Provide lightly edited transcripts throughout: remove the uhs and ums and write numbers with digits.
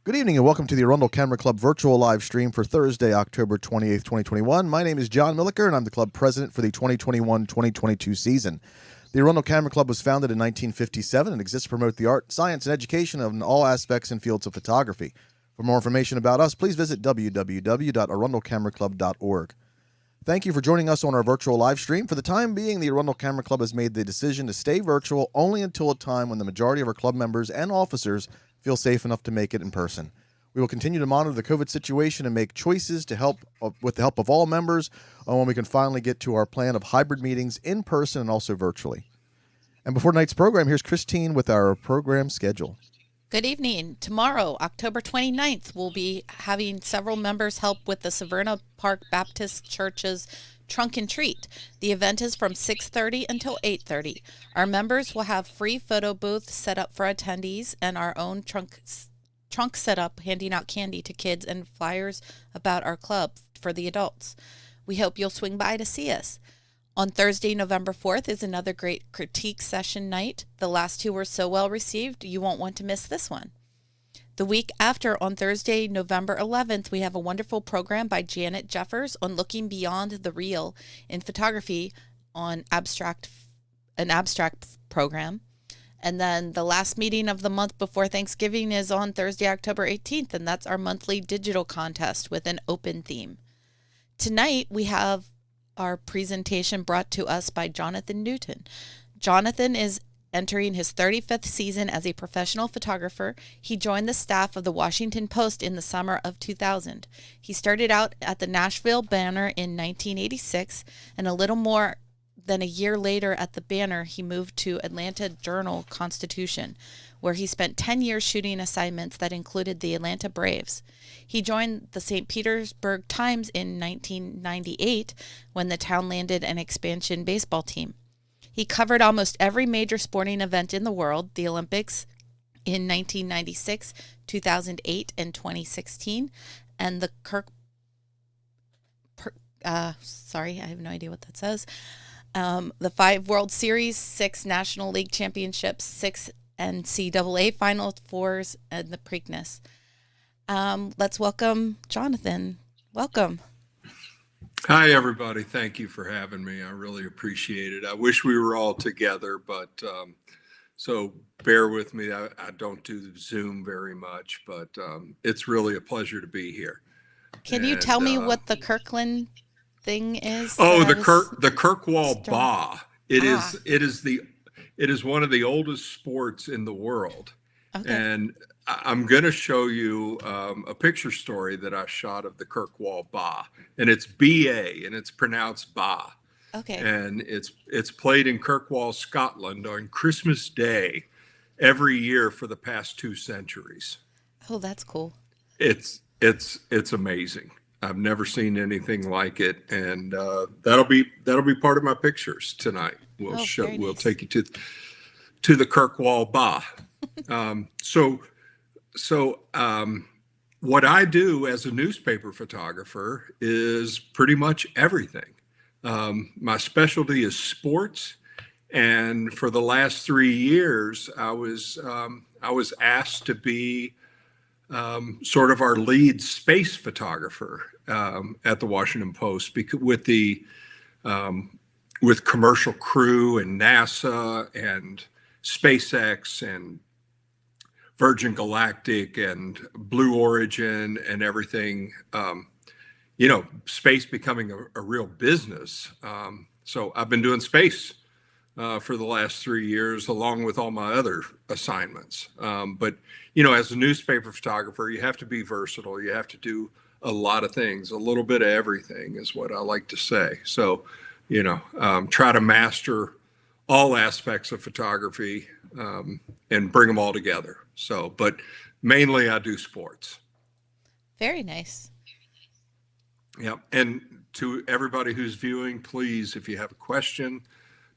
Good evening and welcome to the Arundel Camera Club virtual live stream for Thursday, October 28th, 2021. My name is John Milliker and I'm the club president for the 2021-2022 season. The Arundel Camera Club was founded in 1957 and exists to promote the art, science, and education of all aspects and fields of photography. For more information about us, please visit www.arundelcameraclub.org. Thank you for joining us on our virtual live stream. For the time being, the Arundel Camera Club has made the decision to stay virtual only until a time when the majority of our club members and officers feel safe enough to make it in person. We will continue to monitor the COVID situation and make choices to help with the help of all members when we can finally get to our plan of hybrid meetings in person and also virtually. And before tonight's program, here's Christine with our program schedule. Good evening. Tomorrow, October 29th, we'll be having several members help with the Severna Park Baptist Church's Trunk and Treat. The event is from 6:30 until 8:30. Our members will have free photo booths set up for attendees and our own trunk set up, handing out candy to kids and flyers about our club for the adults. We hope you'll swing by to see us. On Thursday, November 4th is another great critique session night. The last two were so well received, you won't want to miss this one. The week after, on Thursday, November 11th, we have a wonderful program by Janet Jeffers on looking beyond the real in photography on an abstract program. And then the last meeting of the month before Thanksgiving is on Thursday, October 18th, and that's our monthly digital contest with an open theme. Tonight, we have our presentation brought to us by Jonathan Newton. Jonathan is entering his 35th season as a professional photographer. He joined the staff of the Washington Post in the summer of 2000. He started out at the Nashville Banner in 1986, and a little more than a year later at the Banner, he moved to Atlanta Journal-Constitution, where he spent 10 years shooting assignments that included the Atlanta Braves. He joined the St. Petersburg Times in 1998 when the town landed an expansion baseball team. He covered almost every major sporting event in the world, the Olympics in 1996, 2008, and 2016, and the I have no idea what that says. The 5 World Series, 6 National League Championships, 6 NCAA Final Fours, and the Preakness. Let's welcome Jonathan. Welcome. Hi, everybody. Thank you for having me. I really appreciate it. I wish we were all together, but so bear with me. I don't do Zoom very much, but it's really a pleasure to be here. Can you tell me what the Kirkland thing is? Oh, the Kirkwall Ba. It is one of the oldest sports in the world. Okay. And I'm going to show you a picture story that I shot of the Kirkwall Ba, and it's B-A, and it's pronounced Ba. Okay. And it's played in Kirkwall, Scotland on Christmas Day every year for the past 2 centuries. Oh, that's cool. It's amazing. I've never seen anything like it, and that'll be part of my pictures tonight. We'll take you to the Kirkwall Ba. So what I do as a newspaper photographer is pretty much everything. My specialty is sports, and for the last 3 years, I was asked to be sort of our lead space photographer at the Washington Post, because with Commercial Crew and NASA and SpaceX and Virgin Galactic and Blue Origin and everything, space becoming a real business. So I've been doing space for the last 3 years, along with all my other assignments. But, as a newspaper photographer, you have to be versatile. You have to do a lot of things. A little bit of everything is what I like to say. So, try to master all aspects of photography and bring them all together. So, but mainly I do sports. Very nice. Yeah. And to everybody who's viewing, please, if you have a question,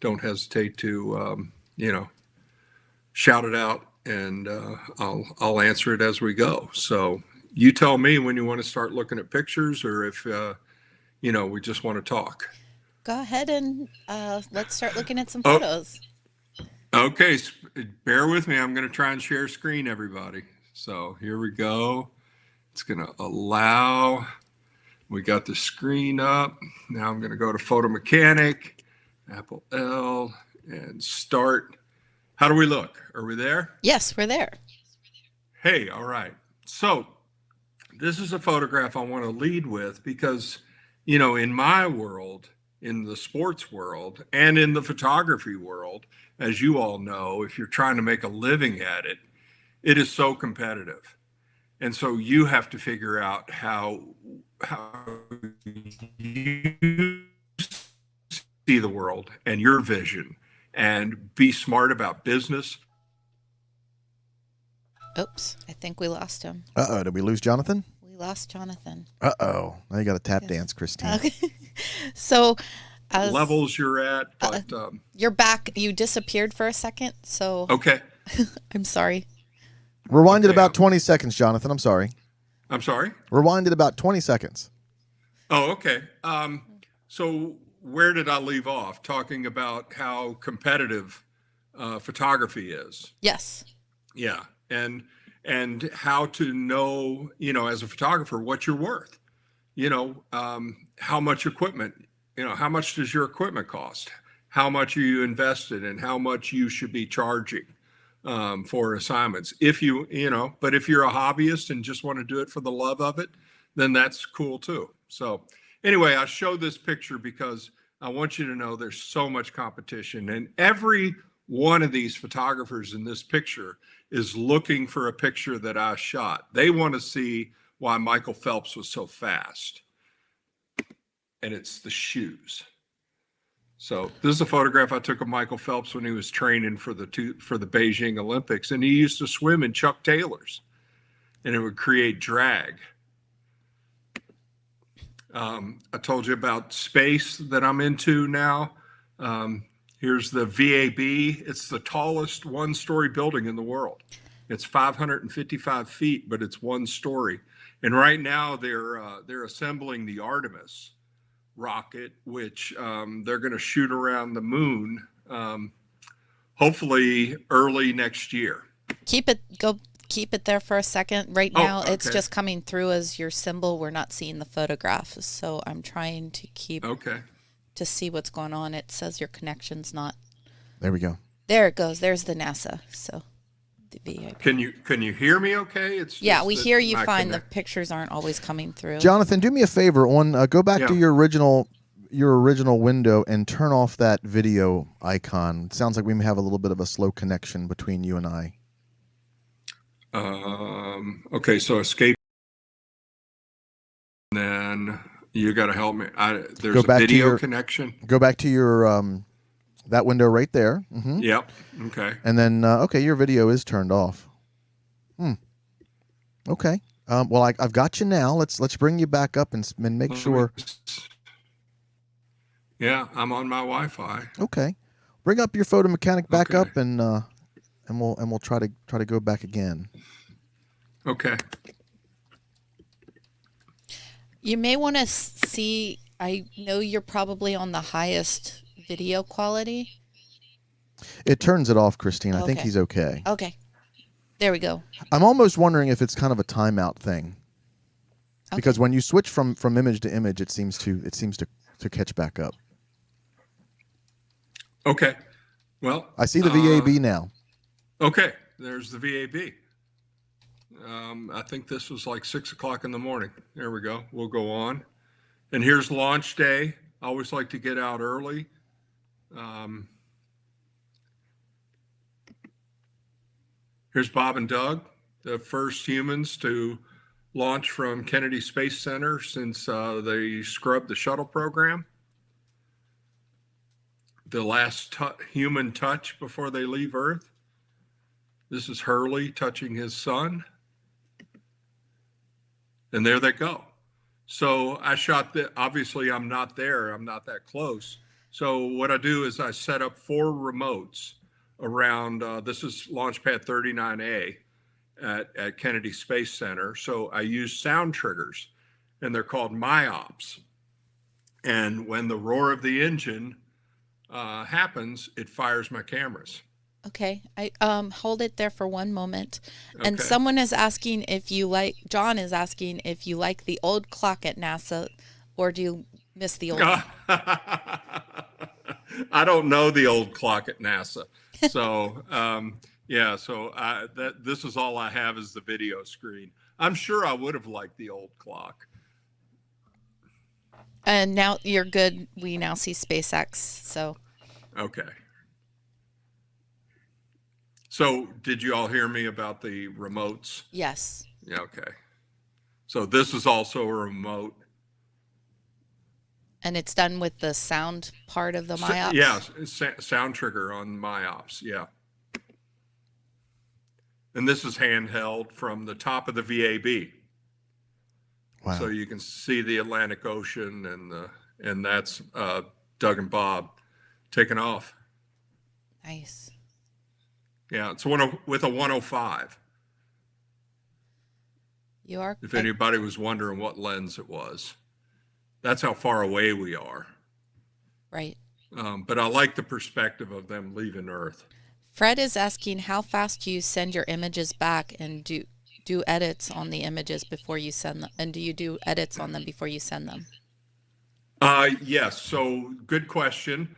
don't hesitate to, shout it out, and I'll answer it as we go. So you tell me when you want to start looking at pictures, or if, we just want to talk. Go ahead and let's start looking at some photos. Okay, bear with me. I'm going to try and share screen, everybody. So here we go. It's going to allow. We got the screen up. Now I'm going to go to Photo Mechanic, Apple L, and start. How do we look? Are we there? Yes, we're there. Hey, all right. So this is a photograph I want to lead with because, you know, in my world, in the sports world, and in the photography world, as you all know, if you're trying to make a living at it, it is so competitive. And so you have to figure out how you see the world and your vision and be smart about business. Oops, I think we lost him. Uh-oh, did we lose Jonathan? We lost Jonathan. Uh-oh. Now you got a tap dance, Christine. Okay. So as Levels you're at, but you're back. You disappeared for a second, so okay. I'm sorry. Rewind it about 20 seconds, Jonathan. I'm sorry. I'm sorry. Rewind it about 20 seconds. Oh, okay. So where did I leave off? Talking about how competitive photography is. Yes. Yeah, and how to know, you know, as a photographer, what you're worth. You know, how much equipment. You know, how much does your equipment cost? How much are you invested, and how much you should be charging for assignments? If you know, but if you're a hobbyist and just want to do it for the love of it, then that's cool too. So anyway, I show this picture because I want you to know there's so much competition, and every one of these photographers in this picture is looking for a picture that I shot. They want to see why Michael Phelps was so fast. And it's the shoes. So this is a photograph I took of Michael Phelps when he was training for the Beijing Olympics, and he used to swim in Chuck Taylors, and it would create drag. I told you about space that I'm into now. Here's the VAB. It's the tallest one-story building in the world. It's 555 feet, but it's one story. And right now they're assembling the Artemis rocket, which they're going to shoot around the moon, hopefully early next year. Keep it there for a second. Right now, okay. It's just coming through as your symbol. We're not seeing the photograph, so I'm trying to keep to see what's going on. It says your connection's not. There we go. There it goes. There's the NASA. So the VIP. Can you hear me? Okay. We hear you fine. The pictures aren't always coming through. Jonathan, do me a favor. Go back to your original window and turn off that video icon. It sounds like we may have a little bit of a slow connection between you and I. Okay, so escape. And then you got to help me. There's a video connection. Go back to your that window right there. Mm-hmm. Yep. Okay. And then your video is turned off. Okay. Well, I've got you now. Let's bring you back up and make sure. Yeah, I'm on my Wi-Fi. Okay. Bring up your Photo Mechanic back up and we'll try to go back again. Okay. You may want to see. I know you're probably on the highest video quality. It turns it off, Christine. I think he's okay. Okay. There we go. I'm almost wondering if it's kind of a timeout thing. Because when you switch from image to image, it seems to catch back up. Okay. Well, I see the VAB now. Okay, there's the VAB. I think this was like 6 o'clock in the morning. There we go. We'll go on. And here's launch day. I always like to get out early. Here's Bob and Doug, the first humans to launch from Kennedy Space Center since they scrubbed the shuttle program. The last human touch before they leave Earth. This is Hurley touching his son. And there they go. So I shot that. Obviously, I'm not there. I'm not that close. So what I do is I set up 4 remotes around, this is Launch Pad 39A at Kennedy Space Center. So I use sound triggers, and they're called myops. And when the roar of the engine happens, it fires my cameras. Okay. I hold it there for one moment. And Okay. someone is asking if you like John is asking if you like the old clock at NASA or do you miss the old one? I don't know the old clock at NASA. So, yeah, so this is all I have is the video screen. I'm sure I would have liked the old clock. And now you're good. We now see SpaceX. So Okay. So, did you all hear me about the remotes? yes. Yeah, okay. So, this is also a remote. And it's done with the sound part of the MyOps? Yeah, sound trigger on MyOps. Yeah. And this is handheld from the top of the VAB. Wow. So you can see the Atlantic Ocean and that's Doug and Bob taking off. Nice. Yeah, it's with a 105. You are. If anybody was wondering what lens it was, that's how far away we are. Right. But I like the perspective of them leaving Earth. Fred is asking how fast do you send your images back and do edits on the images before you send them? And do you do edits on them before you send them? Yes. So good question.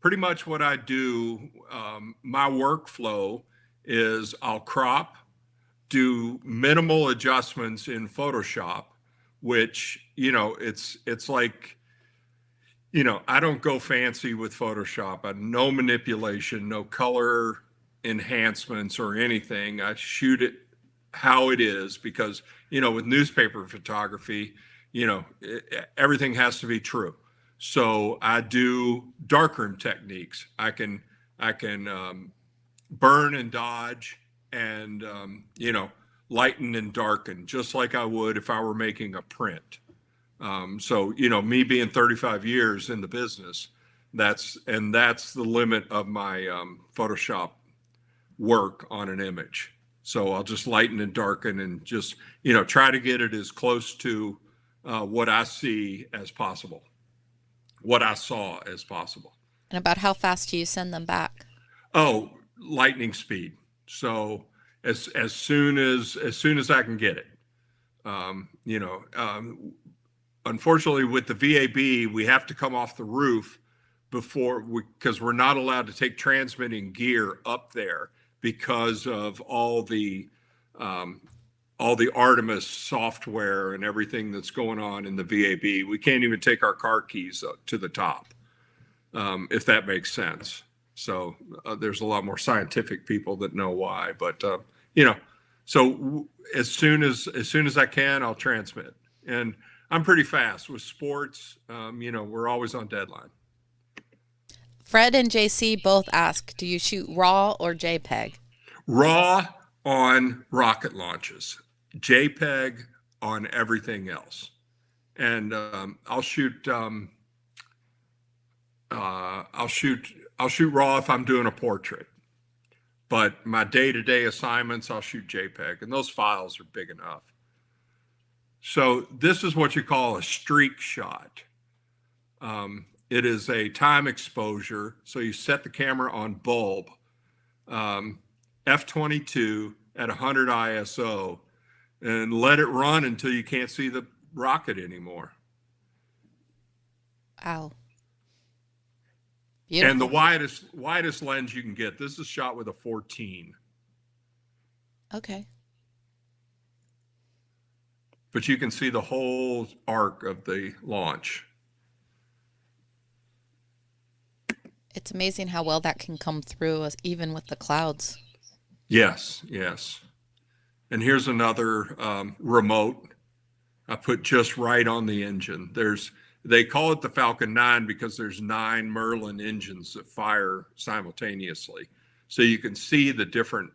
Pretty much what I do, my workflow is I'll crop, do minimal adjustments in Photoshop, which, it's like, I don't go fancy with Photoshop. No manipulation, no color enhancements or anything. I shoot it how it is because, with newspaper photography, everything has to be true. So I do darkroom techniques. I can burn and dodge and, lighten and darken just like I would if I were making a print. So, me being 35 years in the business, that's the limit of my Photoshop work on an image. So I'll just lighten and darken and just, try to get it as close to what I see as possible, what I saw as possible. And about how fast do you send them back? Oh, lightning speed. So as soon as I can get it, unfortunately, with the VAB, we have to come off the roof because we're not allowed to take transmitting gear up there because of all the Artemis software and everything that's going on in the VAB. We can't even take our car keys up to the top, if that makes sense. So there's a lot more scientific people that know why, but so as soon as I can, I'll transmit. And I'm pretty fast with sports. We're always on deadline. Fred and JC both ask, do you shoot RAW or JPEG? RAW on rocket launches, JPEG on everything else. And I'll shoot RAW if I'm doing a portrait. But my day-to-day assignments, I'll shoot JPEG, and those files are big enough. So this is what you call a streak shot. It is a time exposure. So you set the camera on bulb, f/22 at 100 ISO, and let it run until you can't see the rocket anymore. Wow. Beautiful. And the widest lens you can get. This is shot with a 14. Okay. But you can see the whole arc of the launch. It's amazing how well that can come through, even with the clouds. Yes, yes. And here's another remote. I put just right on the engine. They call it the Falcon 9 because there's 9 Merlin engines that fire simultaneously. So you can see the different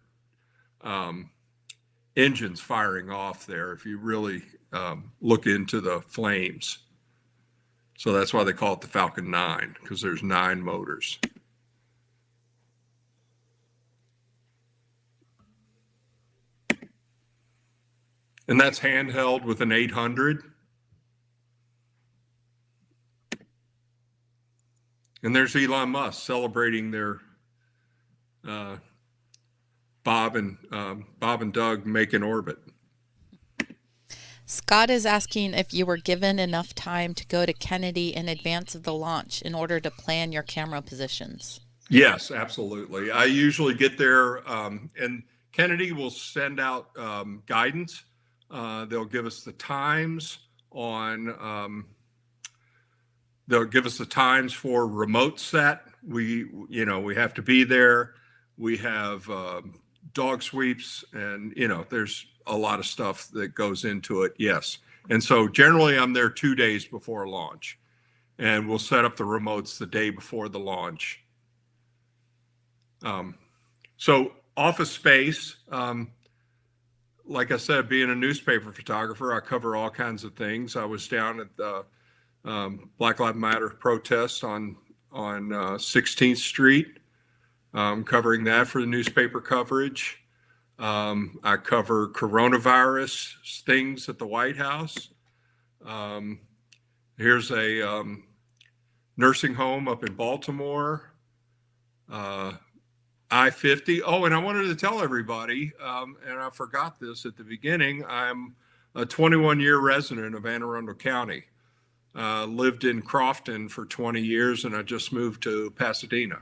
engines firing off there if you really look into the flames. So that's why they call it the Falcon 9, because there's 9 motors. And that's handheld with an 800. And there's Elon Musk celebrating their uh, Bob and Doug make an orbit. Scott is asking if you were given enough time to go to Kennedy in advance of the launch in order to plan your camera positions. Yes, absolutely. I usually get there, and Kennedy will send out guidance. They'll give us the times they'll give us the times for remote set. We have to be there. We have dog sweeps, and there's a lot of stuff that goes into it. Yes. And so generally I'm there 2 days before launch, and we'll set up the remotes the day before the launch. So office space, like I said, being a newspaper photographer, I cover all kinds of things. I was down at the Black Lives Matter protest on 16th Street, covering that for the newspaper coverage. I cover coronavirus things at the White House. Here's a nursing home up in Baltimore. I-50. Oh, and I wanted to tell everybody, and I forgot this at the beginning, I'm a 21-year resident of Anne Arundel County. Lived in Crofton for 20 years, and I just moved to Pasadena.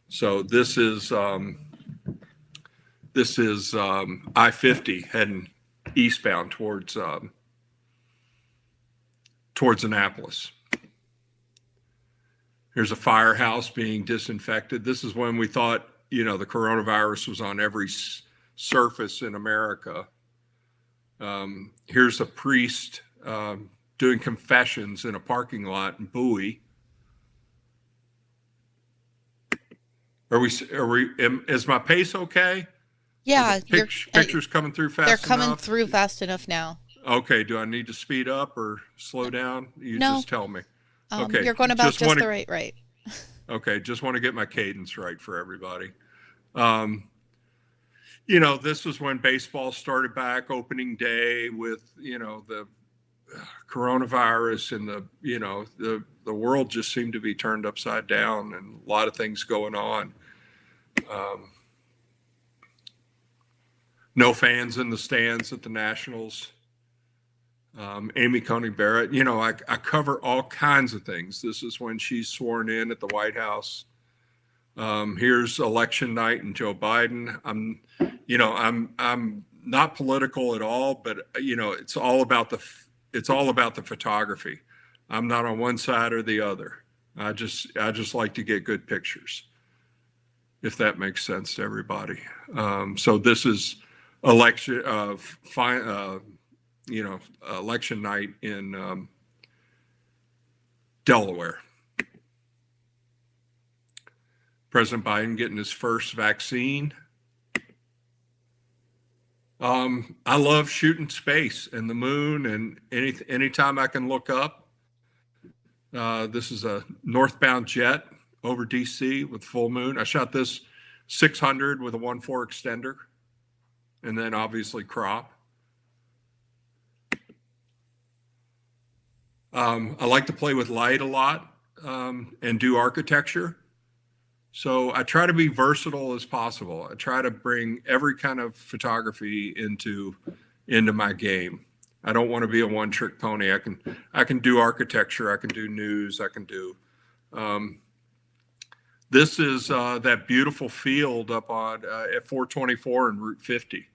So this is I-50 heading eastbound towards Annapolis. Here's a firehouse being disinfected. This is when we thought, the coronavirus was on every surface in America. Here's a priest doing confessions in a parking lot in Bowie. Is my pace okay? Yeah, pictures coming through fast enough? They're coming through fast enough now. Okay, do I need to speed up or slow down? No. Just tell me. Okay. You're going about just the right rate. Okay, just want to get my cadence right for everybody. This was when baseball started back, opening day with, the coronavirus, and the world just seemed to be turned upside down, and a lot of things going on. No fans in the stands at the Nationals. Amy Coney Barrett, I cover all kinds of things. This is when she's sworn in at the White House. Here's election night and Joe Biden. I'm not political at all, but it's all about the photography. I'm not on one side or the other. I just like to get good pictures, if that makes sense to everybody. So this is election night in Delaware. President Biden getting his first vaccine. I love shooting space and the moon, and anytime I can look up. This is a northbound jet over DC with full moon. I shot this 600 with a 1.4 extender, and then obviously crop. I like to play with light a lot and do architecture. So I try to be versatile as possible. I try to bring every kind of photography into my game. I don't want to be a one-trick pony. I can do architecture. I can do news. I can do. This is that beautiful field up on at 424 and Route 50.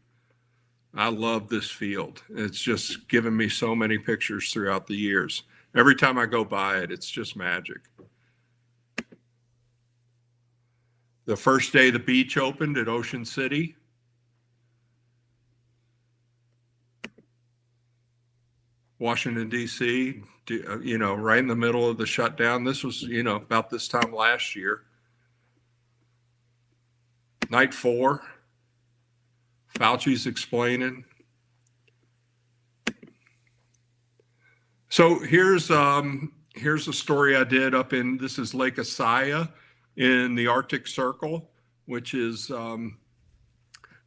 I love this field. It's just given me so many pictures throughout the years. Every time I go by it, it's just magic. The first day the beach opened at Ocean City. Washington, D.C., right in the middle of the shutdown. This was, about this time last year. Night 4, Fauci's explaining. So here's a story I did up in, this is Lake Asaya in the Arctic Circle, which is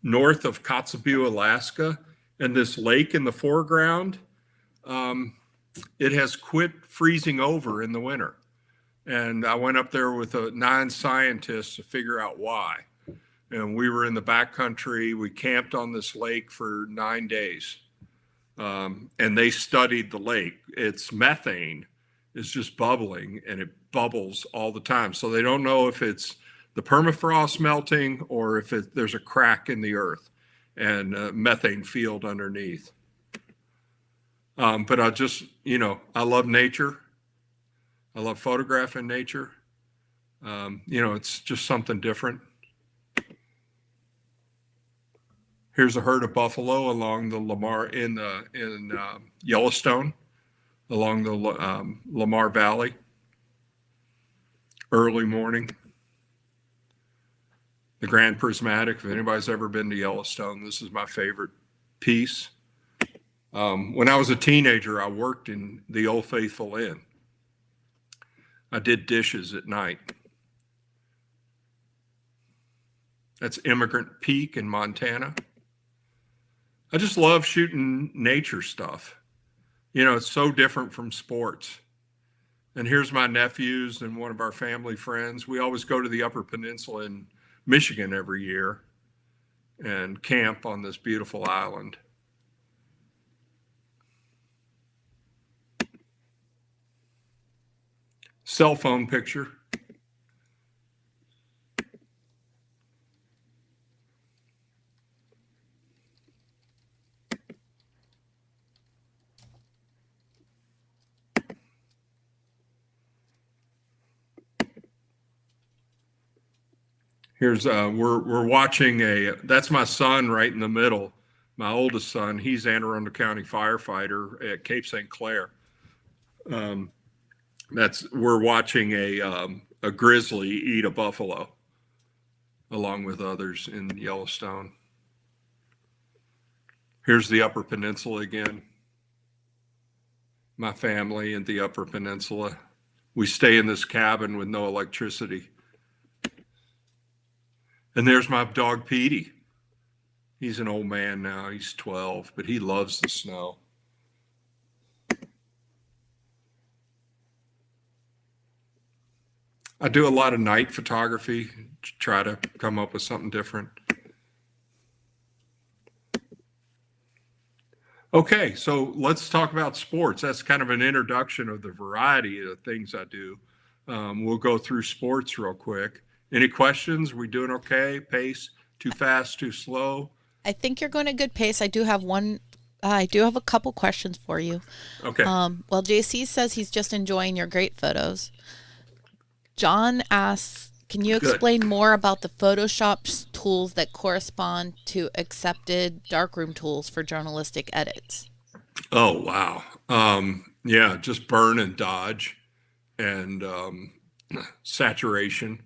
north of Kotzebue, Alaska. And this lake in the foreground, it has quit freezing over in the winter. And I went up there with 9 scientists to figure out why. and we were in the backcountry. We camped on this lake for 9 days, and they studied the lake. It's methane is just bubbling, and it bubbles all the time. So they don't know if it's the permafrost melting or if there's a crack in the earth and a methane field underneath. But I just, I love nature. I love photographing nature. It's just something different. Here's a herd of buffalo along the Lamar in Yellowstone, along the Lamar Valley. Early morning. The Grand Prismatic. If anybody's ever been to Yellowstone, this is my favorite piece. When I was a teenager, I worked in the Old Faithful Inn. I did dishes at night. That's Immigrant Peak in Montana. I just love shooting nature stuff. It's so different from sports. And here's my nephews and one of our family friends. We always go to the Upper Peninsula in Michigan every year and camp on this beautiful island. Cell phone picture. Here's we're watching that's my son right in the middle, my oldest son. He's Anne Arundel County firefighter at Cape St. Clair. We're watching a grizzly eat a buffalo along with others in Yellowstone. Here's the Upper Peninsula again. My family in the Upper Peninsula. We stay in this cabin with no electricity. And there's my dog, Petey. He's an old man now. He's 12, but he loves the snow. I do a lot of night photography, try to come up with something different. Okay, so let's talk about sports. That's kind of an introduction of the variety of things I do. We'll go through sports real quick. Any questions? We doing okay? Pace? Too fast? Too slow? I think you're going at a good pace. I do have a couple questions for you. Okay. Well, JC says he's just enjoying your great photos. John asks, can you explain more about the Photoshop tools that correspond to accepted darkroom tools for journalistic edits? Oh, wow. Yeah, just burn and dodge and saturation.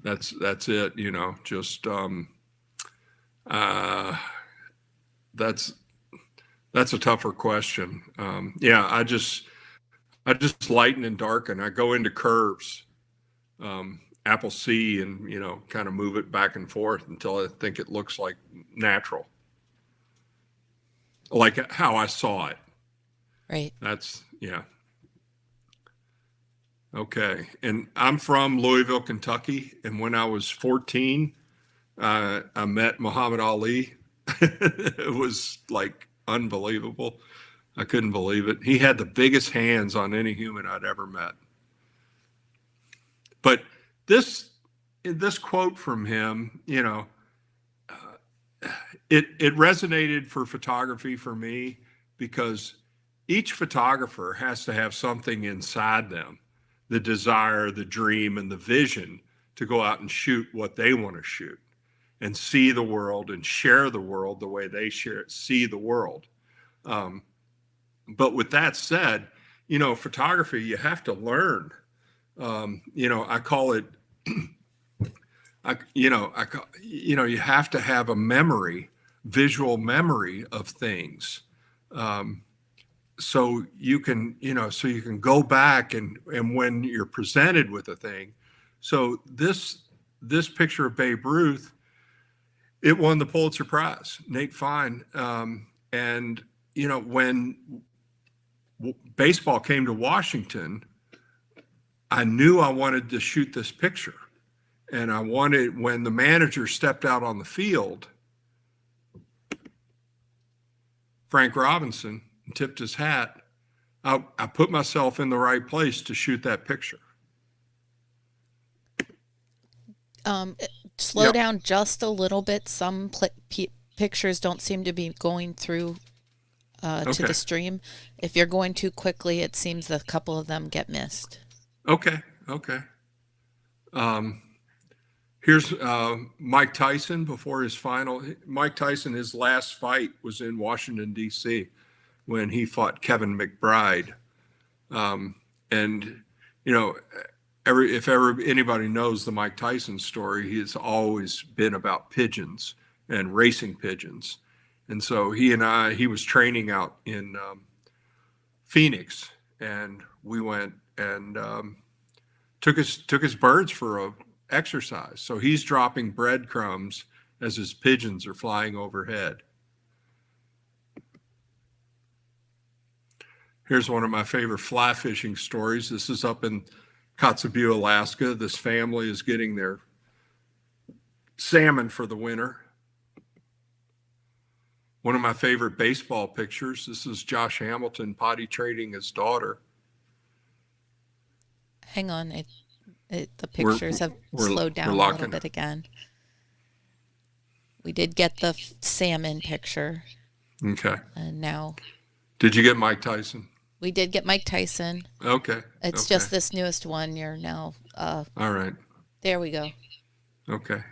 That's it, just that's a tougher question. Yeah, I just lighten and darken. I go into curves, Apple C, and kind of move it back and forth until I think it looks like natural, like how I saw it. Right. Yeah. Okay. And I'm from Louisville, Kentucky. And when I was 14, I met Muhammad Ali. It was like unbelievable. I couldn't believe it. He had the biggest hands on any human I'd ever met. But this quote from him, it resonated for photography for me, because each photographer has to have something inside them, the desire, the dream, and the vision to go out and shoot what they want to shoot and see the world and share the world the way they see the world. But with that said, photography, you have to learn. I call it, you have to have a memory, visual memory of things. So you can go back and when you're presented with a thing. So this picture of Babe Ruth, it won the Pulitzer Prize, Nate Fine. And when baseball came to Washington, I knew I wanted to shoot this picture. And I wanted, when the manager stepped out on the field, Frank Robinson, and tipped his hat, I put myself in the right place to shoot that picture. Slow Yep. down just a little bit. Some pictures don't seem to be going through to Okay. the stream. If you're going too quickly, it seems a couple of them get missed. Okay. Here's Mike Tyson before his final. Mike Tyson, his last fight was in Washington, D.C. when he fought Kevin McBride. And, you know, if ever anybody knows the Mike Tyson story, he's always been about pigeons and racing pigeons. And so he was training out in Phoenix, and we went and took his birds for a exercise. So he's dropping breadcrumbs as his pigeons are flying overhead. Here's one of my favorite fly fishing stories. This is up in Kotzebue, Alaska. This family is getting their salmon for the winter. One of my favorite baseball pictures. This is Josh Hamilton potty training his daughter. Hang on. The pictures have slowed down a little bit again. We did get the salmon picture. Okay. And now. Did you get Mike Tyson? We did get Mike Tyson. Okay. It's just this newest one. You're now. All right. There we go. Okay.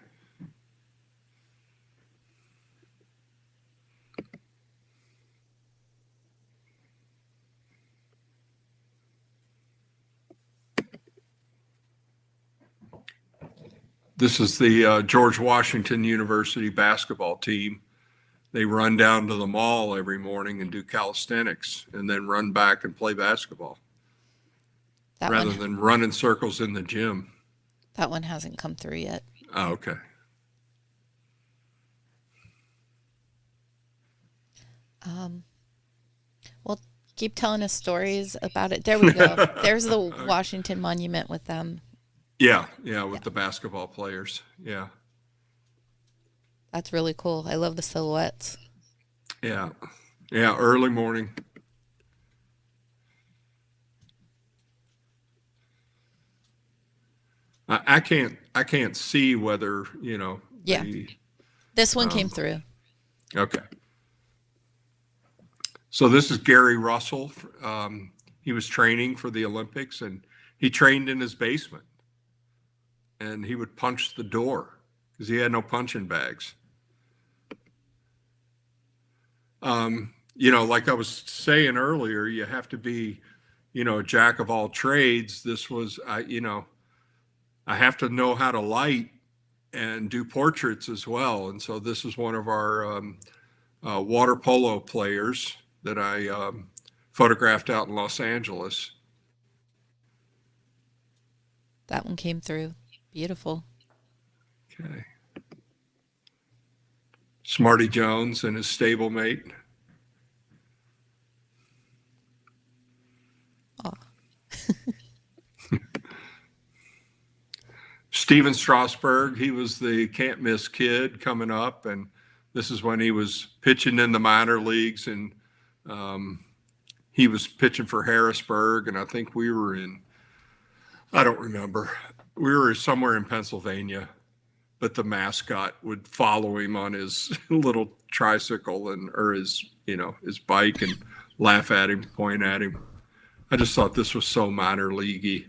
This is the George Washington University basketball team. They run down to the mall every morning and do calisthenics and then run back and play basketball rather than run in circles in the gym. That one hasn't come through yet. Oh, okay. Well, keep telling us stories about it. There we go. There's the Washington Monument with them. Yeah, with the basketball players. Yeah. That's really cool. I love the silhouettes. Yeah, early morning. I can't see whether, Yeah. This one came through. Okay. So this is Gary Russell. He was training for the Olympics, and he trained in his basement. And he would punch the door because he had no punching bags. Like I was saying earlier, you have to be, a jack of all trades. This was, I have to know how to light and do portraits as well. And so this is one of our water polo players that I photographed out in Los Angeles. That one came through. Beautiful. Okay. Smarty Jones and his stablemate. Oh. Steven Strasburg, he was the can't miss kid coming up, and this is when he was pitching in the minor leagues, and he was pitching for Harrisburg, and I think we were I don't remember. We were somewhere in Pennsylvania, but the mascot would follow him on his little tricycle or his bike and laugh at him, point at him. I just thought this was so minor leaguey.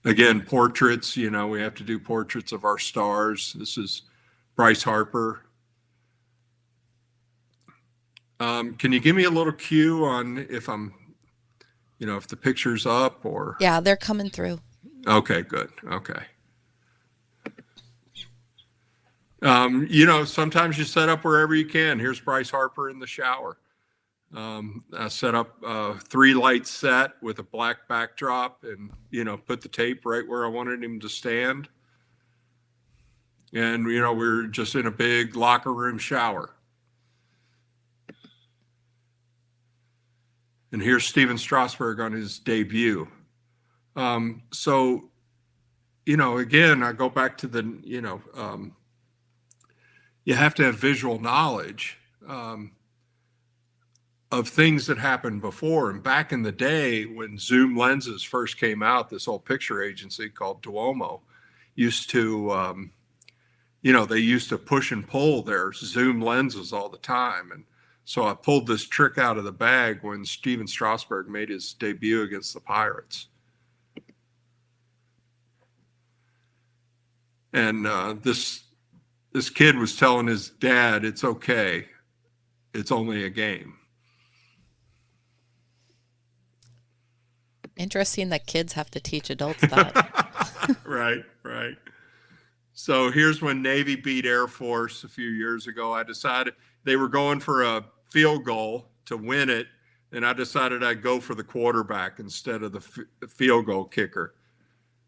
Again, portraits, we have to do portraits of our stars. This is Bryce Harper. Can you give me a little cue on if if the picture's up or? Yeah, they're coming through. Okay, good. Okay. Sometimes you set up wherever you can. Here's Bryce Harper in the shower. I set up a 3-light set with a black backdrop and, put the tape right where I wanted him to stand. And, we're just in a big locker room shower. And here's Steven Strasberg on his debut. So, again, I go back to the, you have to have visual knowledge of things that happened before. And back in the day when zoom lenses first came out, this old picture agency called Duomo used to, they used to push and pull their zoom lenses all the time. And so I pulled this trick out of the bag when Steven Strasberg made his debut against the Pirates. And this kid was telling his dad, "It's okay. It's only a game." Interesting that kids have to teach adults that. Right. So here's when Navy beat Air Force a few years ago. I decided they were going for a field goal to win it, and I decided I'd go for the quarterback instead of the field goal kicker.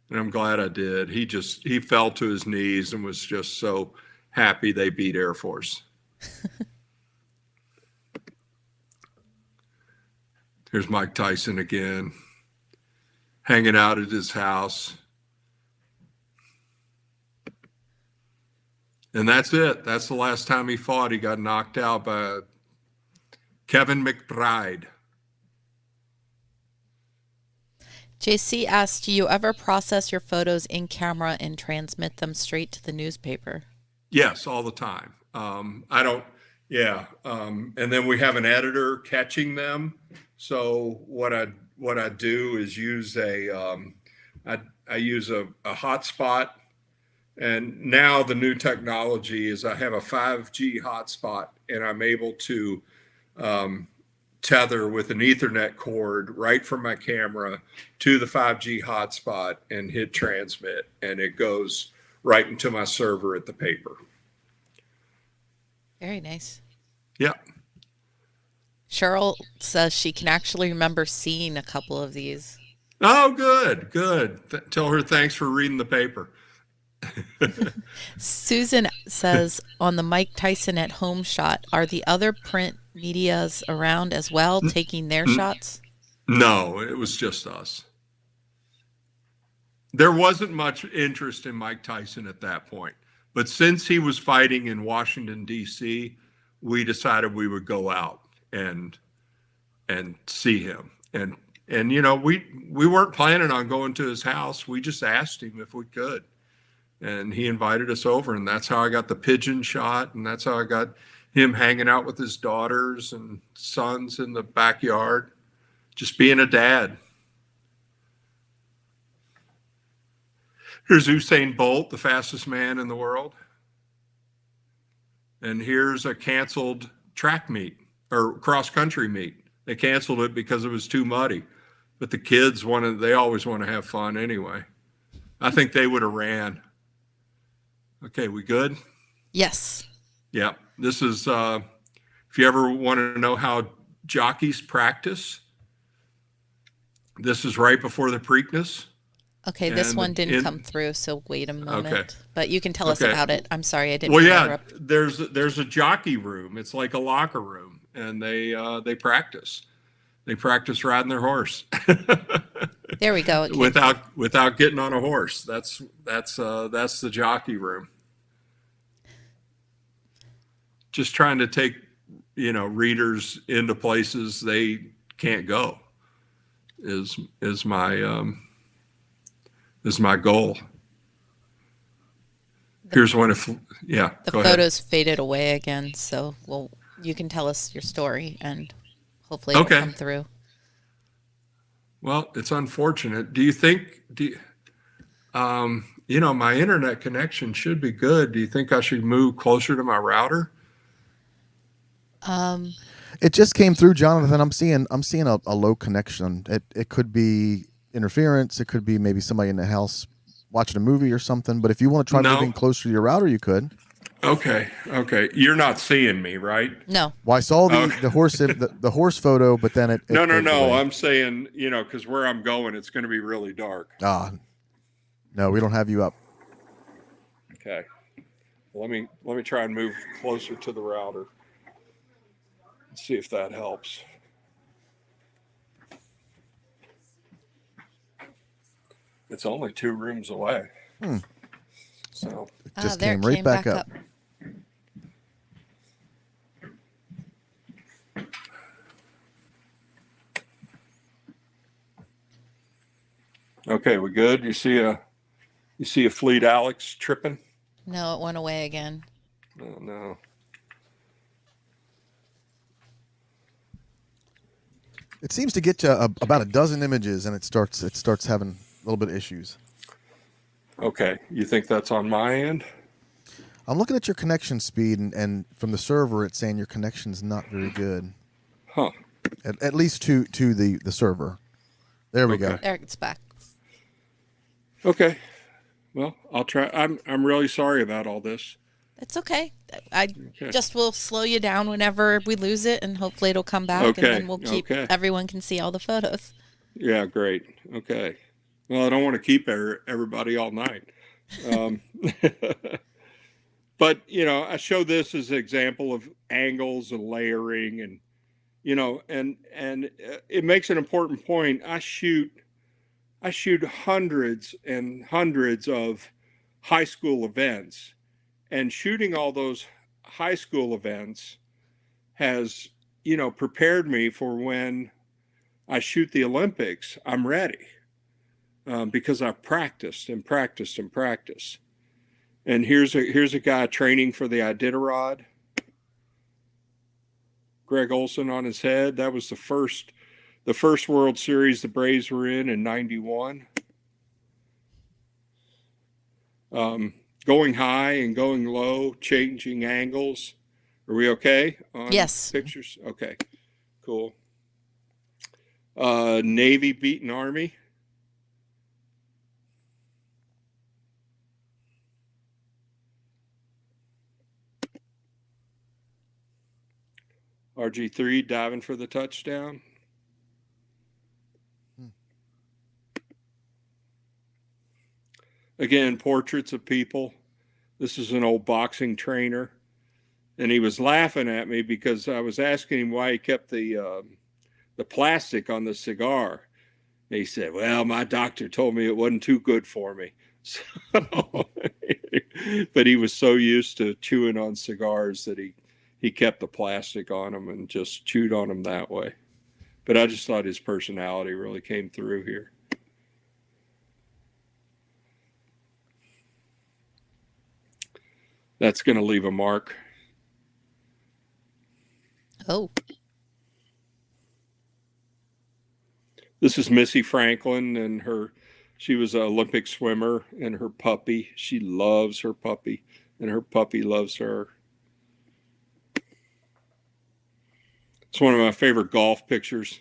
And I'm glad I did. He fell to his knees and was just so happy they beat Air Force. Here's Mike Tyson again, hanging out at his house. And that's it. That's the last time he fought. He got knocked out by Kevin McBride. JC asked, do you ever process your photos in camera and transmit them straight to the newspaper? Yes, all the time. And then we have an editor catching them. So what I do is use I use a hotspot. And now the new technology is I have a 5G hotspot, and I'm able to tether with an Ethernet cord right from my camera to the 5G hotspot and hit transmit, and it goes right into my server at the paper. Very nice. Yeah. Cheryl says she can actually remember seeing a couple of these. Oh, good. Tell her thanks for reading the paper. Susan says, on the Mike Tyson at home shot, are the other print medias around as well, taking their shots? No, it was just us. There wasn't much interest in Mike Tyson at that point. But since he was fighting in Washington, D.C., we decided we would go out and see him. And we weren't planning on going to his house. We just asked him if we could. And he invited us over, and that's how I got the pigeon shot, and that's how I got him hanging out with his daughters and sons in the backyard, just being a dad. Here's Usain Bolt, the fastest man in the world. And here's a canceled track meet or cross-country meet. They canceled it because it was too muddy. But the kids they always want to have fun anyway. I think they would have ran. Okay, we good? Yes. Yeah. This is, if you ever want to know how jockeys practice, this is right before the Preakness. Okay, this one didn't come through, so wait a moment. Okay. But you can tell us about it. I'm sorry, I didn't interrupt. There's a jockey room. It's like a locker room, and they practice. They practice riding their horse. There we go. Without getting on a horse. That's the jockey room. Just trying to take, readers into places they can't go is my goal. Here's one. The photos faded away again, so you can tell us your story and hopefully it'll come through. Well, it's unfortunate. Do you think my internet connection should be good? Do you think I should move closer to my router? It just came through, Jonathan. I'm seeing a low connection. It could be interference. It could be maybe somebody in the house watching a movie or something. But if you want to try moving closer to your router, you could. Okay. You're not seeing me, right? No. Well, I saw the horse the horse photo, but then it No. I'm saying, because where I'm going, it's going to be really dark. No, we don't have you up. Okay. Let me try and move closer to the router. Let's see if that helps. It's only 2 rooms away. So It just there, came right back up. okay, we good? You see a Fleet Alex tripping? No, it went away again. Oh no. It seems to get to about a dozen images, and it starts having a little bit of issues. Okay, you think that's on my end? I'm looking at your connection speed, and from the server, it's saying your connection's not very good. Huh. At least to the server. There we go. There, it's back. Okay. Well, I'll try. I'm really sorry about all this. It's okay. I just will slow you down whenever we lose it, and hopefully it'll come back, and then we'll keep everyone can see all the photos. Yeah, great. Okay. Well, I don't want to keep everybody all night. But, I show this as an example of angles and layering and, and it makes an important point. I shoot hundreds and hundreds of high school events, and shooting all those high school events has, prepared me for when I shoot the Olympics. I'm ready because I've practiced and practiced and practiced. And here's a guy training for the Iditarod. Greg Olson on his head. That was the first World Series the Braves were in '91. Going high and going low, changing angles. Are we okay on yes. Pictures? Okay, cool. Navy beating Army. RG3 diving for the touchdown. Again, portraits of people. This is an old boxing trainer. And he was laughing at me because I was asking him why he kept the plastic on the cigar. And he said, well, my doctor told me it wasn't too good for me. So, but he was so used to chewing on cigars that he kept the plastic on them and just chewed on them that way. But I just thought his personality really came through here. That's going to leave a mark. Oh. This is Missy Franklin and she was an Olympic swimmer and her puppy. She loves her puppy and her puppy loves her. It's one of my favorite golf pictures.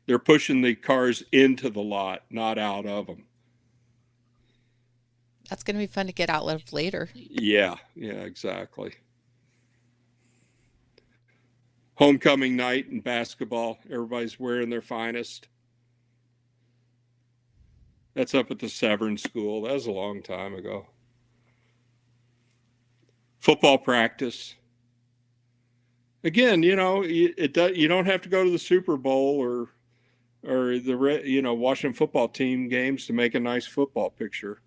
They're pushing the cars into the lot, not out of them. That's going to be fun to get out of later. Yeah, exactly. Homecoming night in basketball. Everybody's wearing their finest. That's up at the Severn School. That was a long time ago. Football practice. Again, you don't have to go to the Super Bowl or the Washington football team games to make a nice football picture.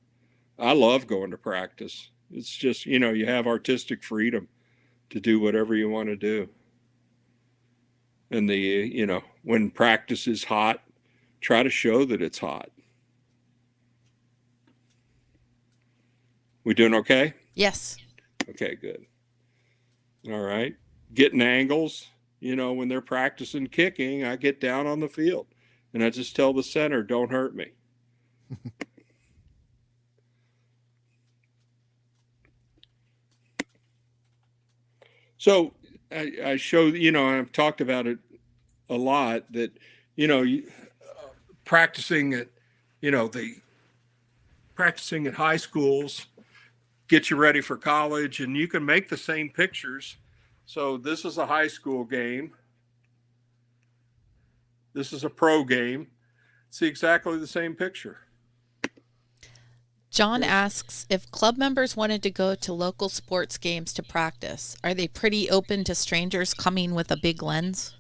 I love going to practice. It's just, you have artistic freedom to do whatever you want to do. And when practice is hot, try to show that it's hot. We doing okay? Yes. Okay, good. All right. Getting angles, when they're practicing kicking, I get down on the field and I just tell the center, don't hurt me. So I show, I've talked about it a lot that, practicing at, practicing at high schools, get you ready for college, and you can make the same pictures. So this is a high school game. This is a pro game. See exactly the same picture. John asks, if club members wanted to go to local sports games to practice, are they pretty open to strangers coming with a big lens?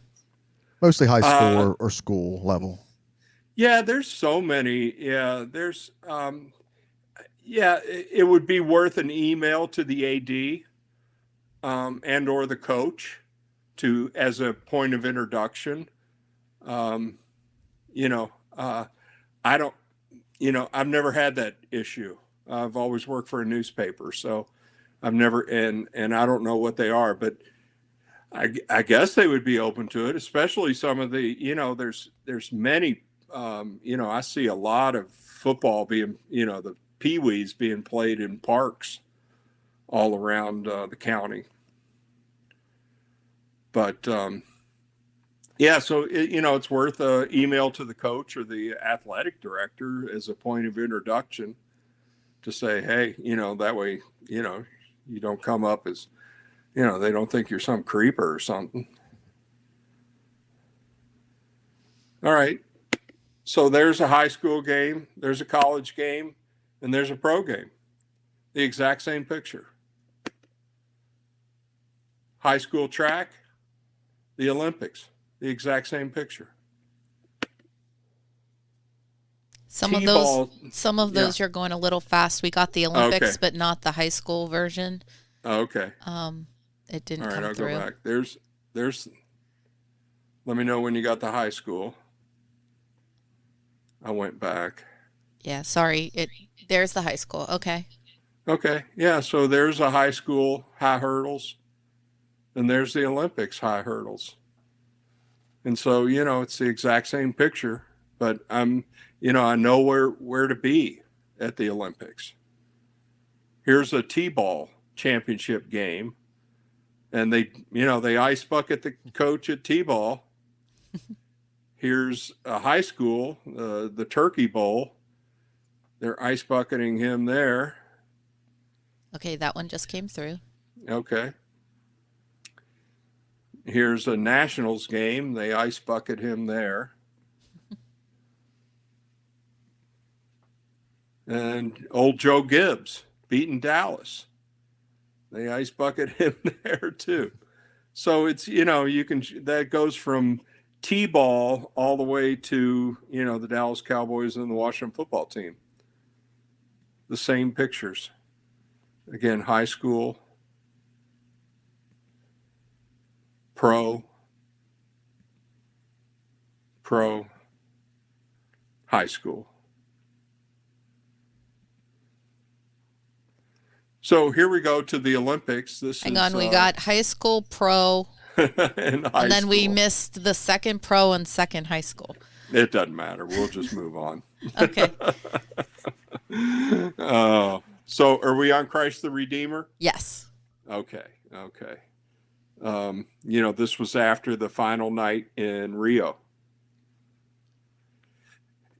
Mostly high school or school level. Yeah, there's so many. Yeah, yeah, it would be worth an email to the AD and or the coach to as a point of introduction. Um, you know, I don't, I've never had that issue. I've always worked for a newspaper, so I've never, and I don't know what they are, but I guess they would be open to it, especially some of the, there's many, I see a lot of football being, the peewees being played in parks all around the county. But yeah, so it's worth an email to the coach or the athletic director as a point of introduction to say, hey, that way, you don't come up as, they don't think you're some creeper or something. All right. So there's a high school game, there's a college game, and there's a pro game. The exact same picture. High school track, the Olympics, the exact same picture. Some T-ball, of those you're going a little fast. We got the Olympics, okay. but not the high school version. Okay. It didn't All right, come I'll through. go back. There's. Let me know when you got the high school. I went back. Yeah, sorry. There's the high school. Okay. Okay. Yeah. So there's a high school high hurdles, and there's the Olympics high hurdles. And so, it's the exact same picture, but I know where to be at the Olympics. Here's a T-ball championship game, and they ice bucket the coach at T-ball. Here's a high school, the Turkey Bowl. They're ice bucketing him there. Okay, that one just came through. Okay. Here's a Nationals game. They ice bucket him there. And old Joe Gibbs beating Dallas. They ice bucket him there too. So it's, that goes from T-ball all the way to, the Dallas Cowboys and the Washington football team. The same pictures. Again, high school, pro, high school. So here we go to the Olympics. Hang on, we got high school, pro, and then school. we missed the second pro and second high school. It doesn't matter. We'll just move on. Okay. So are we on Christ the Redeemer? Yes. Okay. This was after the final night in Rio.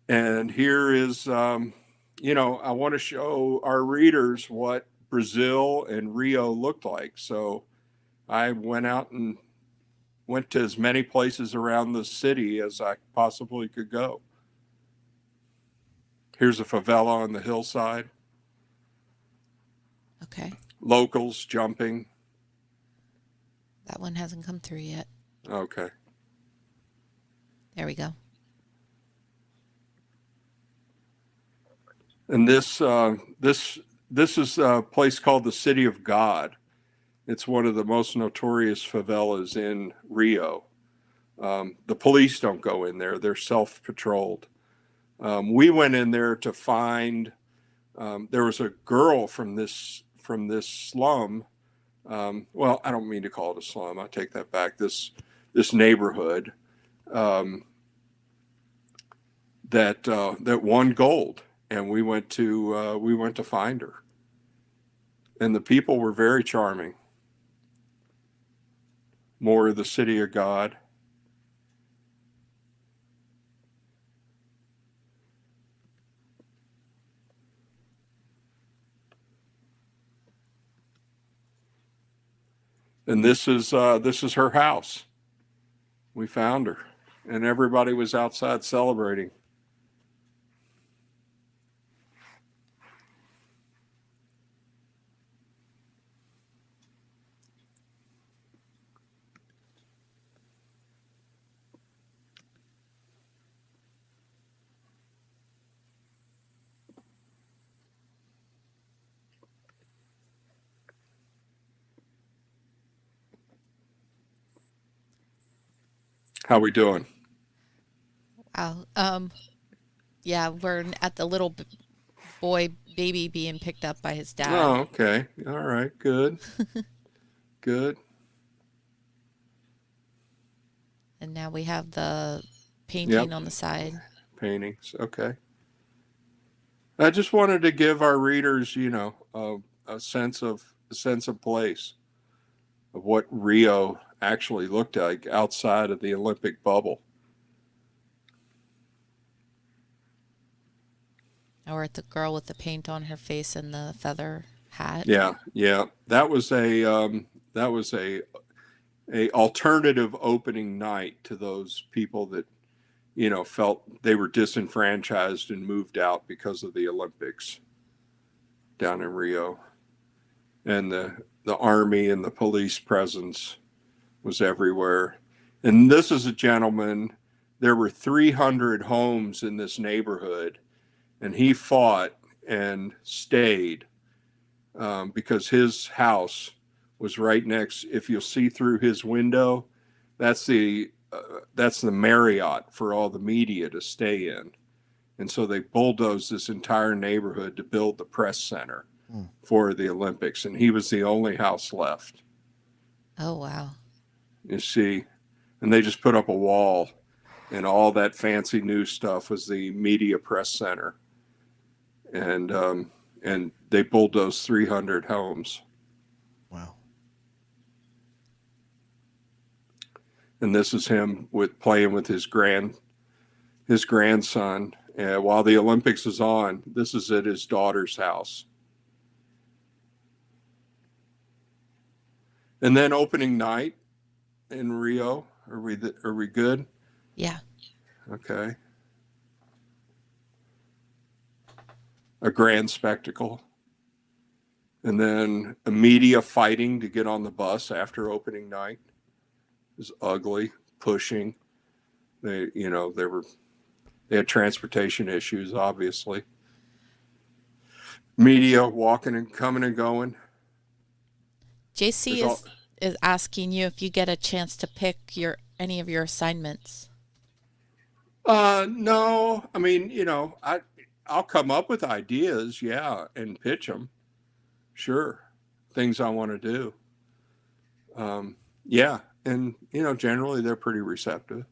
And here is, I want to show our readers what Brazil and Rio looked like. So I went out and went to as many places around the city as I possibly could go. Here's a favela on the hillside. Okay. Locals jumping. That one hasn't come through yet. Okay. There we go. And this is a place called the City of God. It's one of the most notorious favelas in Rio. The police don't go in there; they're self-patrolled. We went in there to find. There was a girl from this slum. Well, I don't mean to call it a slum. I take that back. This neighborhood that won gold, and we went to find her. And the people were very charming. More of the City of God. And this is her house. We found her, and everybody was outside celebrating. How we doing? Wow. Yeah, we're at the little boy baby being picked up by his dad. Oh, okay. All right. Good. Good. And now we have the Yep. painting on the side. Paintings. Okay. I just wanted to give our readers, a sense of place of what Rio actually looked like outside of the Olympic bubble. Or at the girl with the paint on her face and the feather hat. Yeah, yeah. That was a alternative opening night to those people that felt they were disenfranchised and moved out because of the Olympics down in Rio, and the army and the police presence was everywhere. And this is a gentleman. There were 300 homes in this neighborhood, and he fought and stayed because his house was right next. If you'll see through his window, that's the Marriott for all the media to stay in. And so they bulldozed this entire neighborhood to build the press center for the Olympics, and he was the only house left. Oh, wow. You see, and they just put up a wall, and all that fancy new stuff was the media press center, and they bulldozed 300 homes. Wow. And this is him playing with his grandson. And while the Olympics is on, this is at his daughter's house. And then opening night in Rio. Are we good? Yeah. Okay. A grand spectacle. And then a media fighting to get on the bus after opening night. It was ugly, pushing. They had transportation issues, obviously. Media walking and coming and going. JC is asking you if you get a chance to pick any of your assignments. No, I mean, I'll come up with ideas, yeah, and pitch them. Sure, things I want to do. Yeah, and generally they're pretty receptive.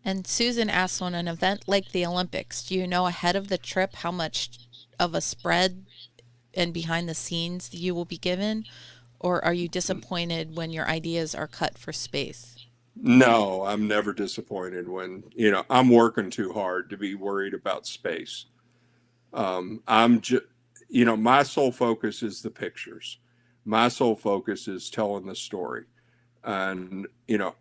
And Susan asks, on an event like the Olympics, do you know ahead of the trip how much of a spread and behind the scenes you will be given? Or are you disappointed when your ideas are cut for space? No, I'm never disappointed when, I'm working too hard to be worried about space. I'm just, my sole focus is the pictures. My sole focus is telling the story. And,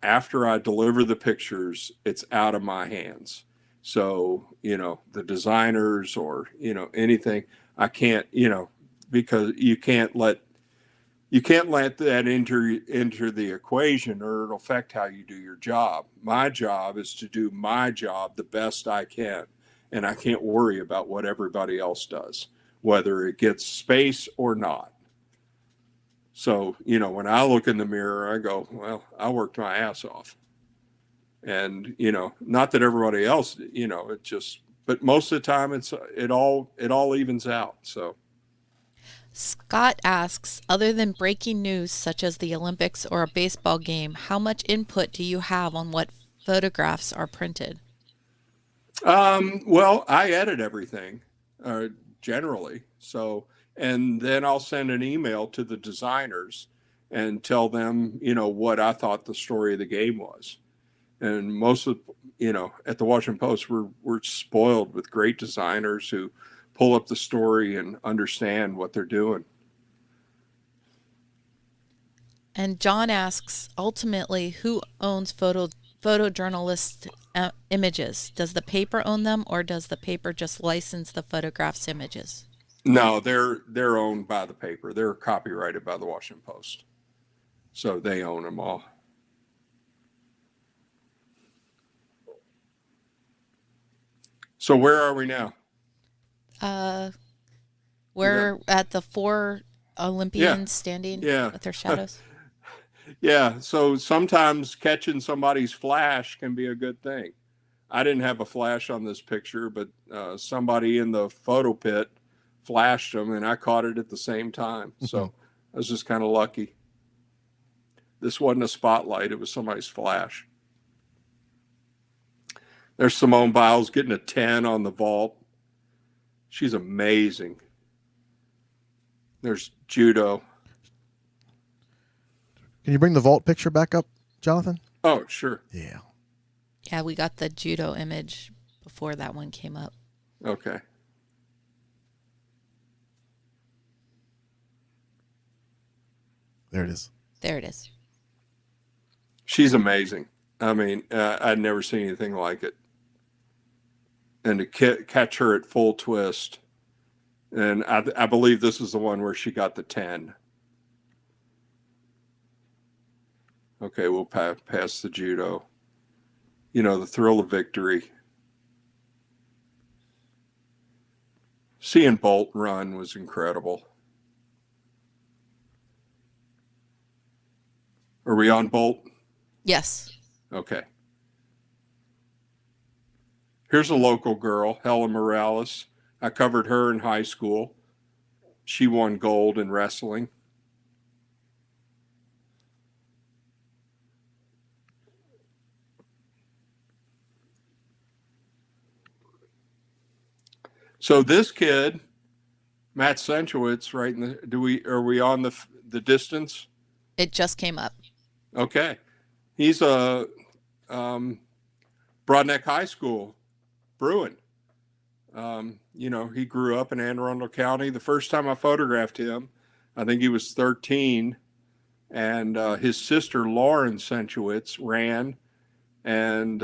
after I deliver the pictures, it's out of my hands. So, the designers or, anything, I can't, because you can't let that enter the equation, or it'll affect how you do your job. My job is to do my job the best I can, and I can't worry about what everybody else does, whether it gets space or not. So, when I look in the mirror, I go, well, I worked my ass off. And, not that everybody else, it just, but most of the time it all evens out. So. Scott asks, other than breaking news such as the Olympics or a baseball game, how much input do you have on what photographs are printed? Well, I edit everything, generally. So, and then I'll send an email to the designers and tell them, what I thought the story of the game was. And most of, at the Washington Post, we're spoiled with great designers who pull up the story and understand what they're doing. And John asks, ultimately, who owns photojournalist images? Does the paper own them, or does the paper just license the photographs' images? No, they're owned by the paper. They're copyrighted by the Washington Post, so they own them all. So where are we now? We're at the 4 Olympians standing with their shadows. Yeah. So sometimes catching somebody's flash can be a good thing. I didn't have a flash on this picture, but somebody in the photo pit flashed them, and I caught it at the same time. So I was just kind of lucky. This wasn't a spotlight. It was somebody's flash. There's Simone Biles getting a 10 on the vault. She's amazing. There's judo. Can you bring the vault picture back up, Jonathan? Oh, sure. Yeah. Yeah, we got the judo image before that one came up. Okay. There it is. There it is. She's amazing. I mean, I'd never seen anything like it. And to catch her at full twist. And I believe this is the one where she got the 10. Okay, we'll pass the judo. You know, the thrill of victory. Seeing Bolt run was incredible. Are we on Bolt? Yes. Okay. Here's a local girl, Helen Morales. I covered her in high school. She won gold in wrestling. So this kid, Matt Senchowitz, right in the, are we on the distance? It just came up. Okay. He's a Broadneck High School Bruin. You know, he grew up in Anne Arundel County. The first time I photographed him, I think he was 13, and his sister Lauren Senchowitz ran, and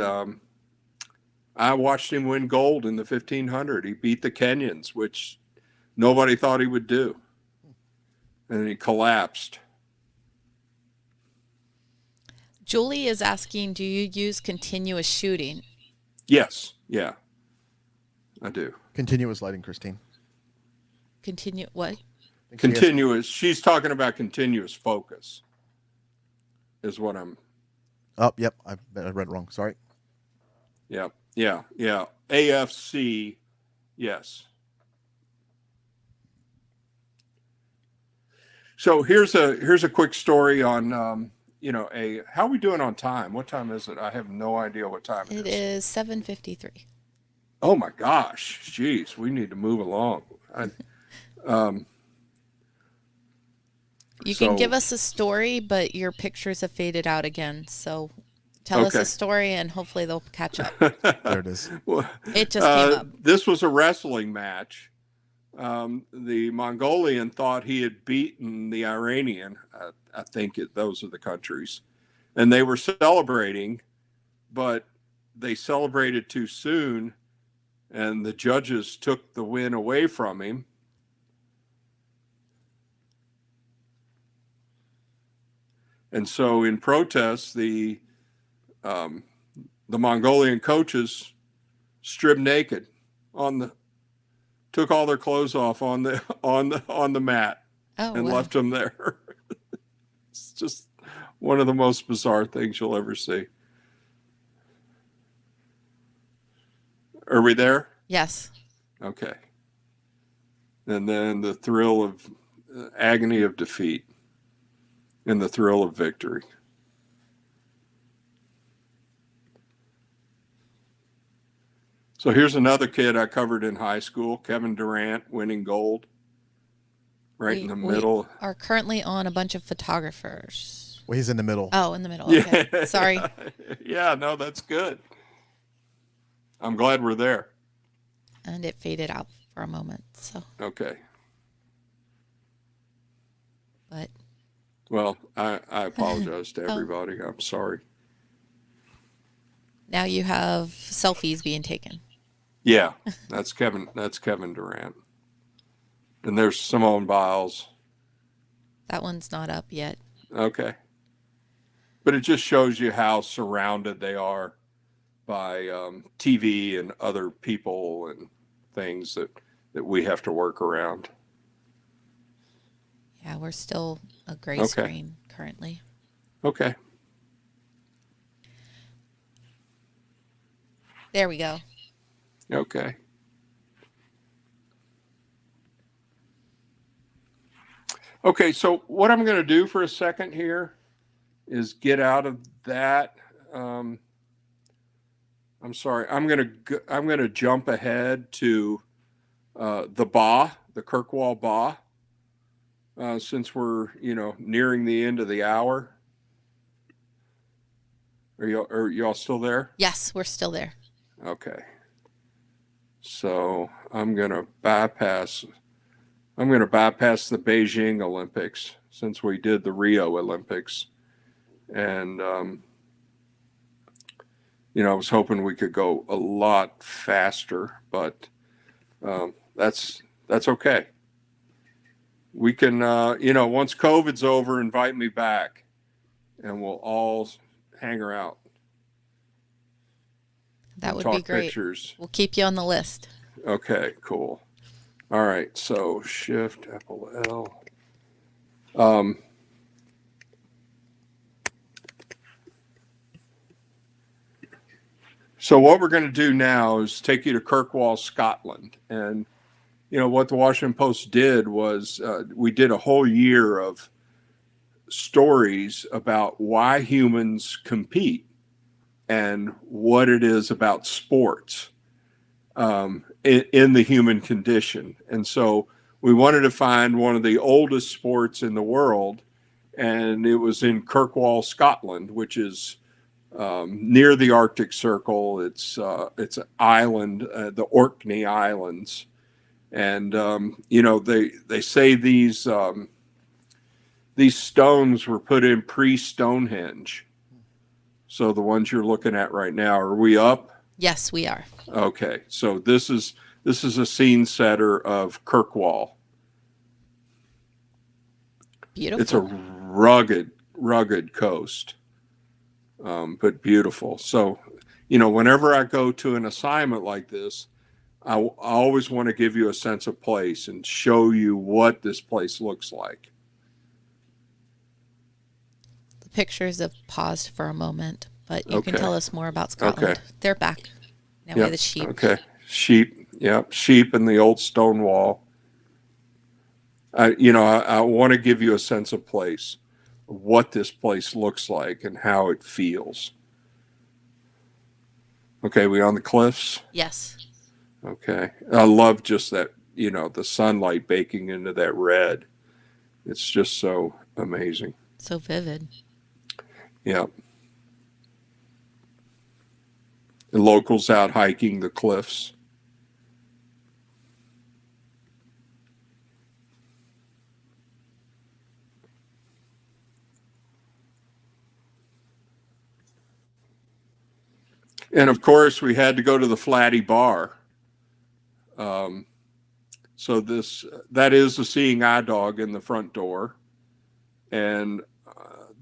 I watched him win gold in the 1500. He beat the Kenyans, which nobody thought he would do, and he collapsed. Julie is asking, do you use continuous shooting? Yes. Yeah, I do. Continuous lighting, Christine. Continue what? Continuous. She's talking about continuous focus is what I'm. Oh, yep. I read it wrong. Sorry. Yeah. Yeah. Yeah. AFC. Yes. So here's a quick story on, you know, how are we doing on time? What time is it? I have no idea what time it is. It is 7:53. Oh my gosh. Jeez. We need to move along. You can give us a story, but your pictures have faded out again. So tell us a story and hopefully they'll catch up. There it is. Well, It just came up. This was a wrestling match. The Mongolian thought he had beaten the Iranian. I think those are the countries. And they were celebrating, but they celebrated too soon, and the judges took the win away from him. And so in protest, the Mongolian coaches stripped naked took all their clothes off on the mat and left them there. It's just one of the most bizarre things you'll ever see. Are we there? Yes. Okay. And then the thrill of agony of defeat and the thrill of victory. So here's another kid I covered in high school, Kevin Durant, winning gold. Right in the middle. We are currently on a bunch of photographers. Well, he's in the middle. Oh, in the middle. Okay. Yeah. Sorry. Yeah, no, that's good. I'm glad we're there. And it faded out for a moment. So. Okay. But. Well, I apologize to everybody. I'm sorry. Now you have selfies being taken. Yeah, that's Kevin Durant. And there's Simone Biles. That one's not up yet. Okay. But it just shows you how surrounded they are by TV and other people and things that we have to work around. Yeah, we're still a gray screen currently. Okay. There we go. Okay. Okay, so what I'm going to do for a second here is get out of that. I'm sorry. I'm going to jump ahead to the Kirkwall Ba, since we're nearing the end of the hour. Are y'all still there? Yes, we're still there. Okay. So I'm going to bypass the Beijing Olympics since we did the Rio Olympics. And, I was hoping we could go a lot faster, but that's okay. We can, once COVID's over, invite me back and we'll all hang out. That would be great. Pictures. We'll keep you on the list. Okay, cool. All right, so Shift Apple L. So what we're going to do now is take you to Kirkwall, Scotland, and what the Washington Post did was we did a whole year of stories about why humans compete and what it is about sports in the human condition. And so we wanted to find one of the oldest sports in the world, and it was in Kirkwall, Scotland, which is near the Arctic Circle. It's an island, the Orkney Islands, and they say these stones were put in pre-Stonehenge. So the ones you're looking at right now, are we up? Yes, we are. Okay, so this is a scene setter of Kirkwall. Beautiful. It's a rugged coast, but beautiful. So, whenever I go to an assignment like this, I always want to give you a sense of place and show you what this place looks like. The pictures have paused for a moment, but you can tell us more about Scotland. Okay. They're back. Now we have the sheep. Okay. Sheep. Yep. Sheep and the old stone wall. I want to give you a sense of place, what this place looks like and how it feels. Okay. We on the cliffs? Yes. Okay. I love just that, the sunlight baking into that red. It's just so amazing. So vivid. Yep. The locals out hiking the cliffs. And of course, we had to go to the Flatty Bar. So that is the Seeing Eye Dog in the front door. And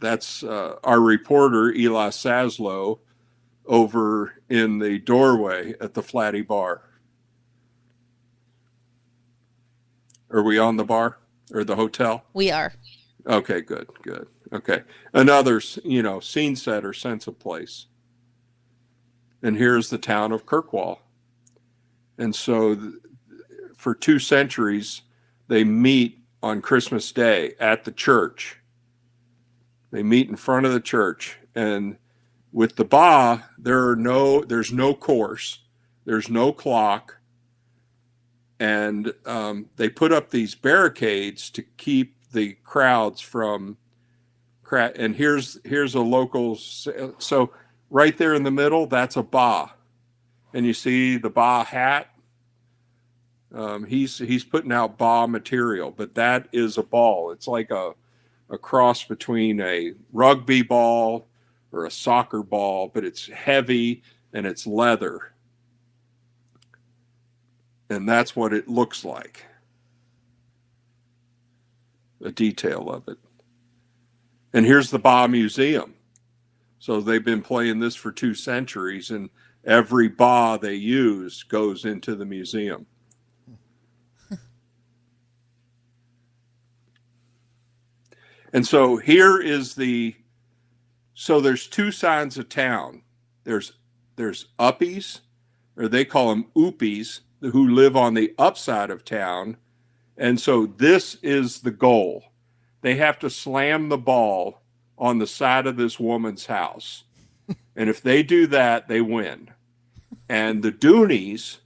that's our reporter, Eli Saslow, over in the doorway at the Flatty Bar. Are we on the bar or the hotel? We are. Okay, good. Okay. Another, scene setter, sense of place. And here's the town of Kirkwall. And so for 2 centuries, they meet on Christmas Day at the church. They meet in front of the church. And with the Ba, there's no course, there's no clock. And they put up these barricades to keep the crowds from, and here's a local, so right there in the middle, that's a Ba. And you see the Ba hat. He's putting out Ba material, but that is a ball. It's like a cross between a rugby ball or a soccer ball, but it's heavy and it's leather. And that's what it looks like. A detail of it. And here's the Ba Museum. So they've been playing this for 2 centuries, and every Ba they use goes into the museum. And so here is the So there's two sides of town. There's uppies, or they call them oopies, who live on the upside of town. And so this is the goal. They have to slam the ball on the side of this woman's house. And if they do that, they win. And the Doonies,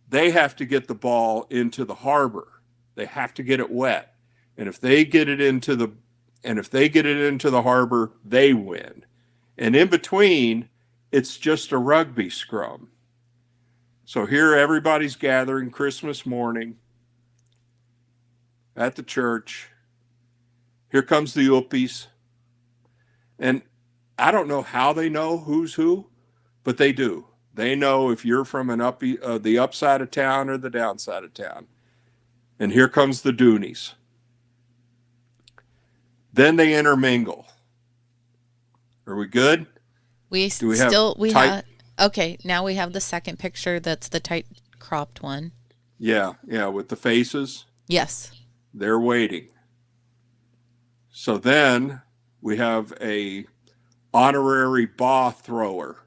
they have to get the ball into the harbor. They have to get it wet. And if they get it into the harbor, they win. And in between, it's just a rugby scrum. So here everybody's gathering Christmas morning at the church. Here comes the Oopies. And I don't know how they know who's who, but they do. They know if you're from the upside of town or the downside of town. And here comes the Doonies. Then they intermingle. Are we good? Okay, now we have the second picture. That's the tight cropped one. Yeah, with the faces. Yes. They're waiting. So then we have a honorary ball thrower.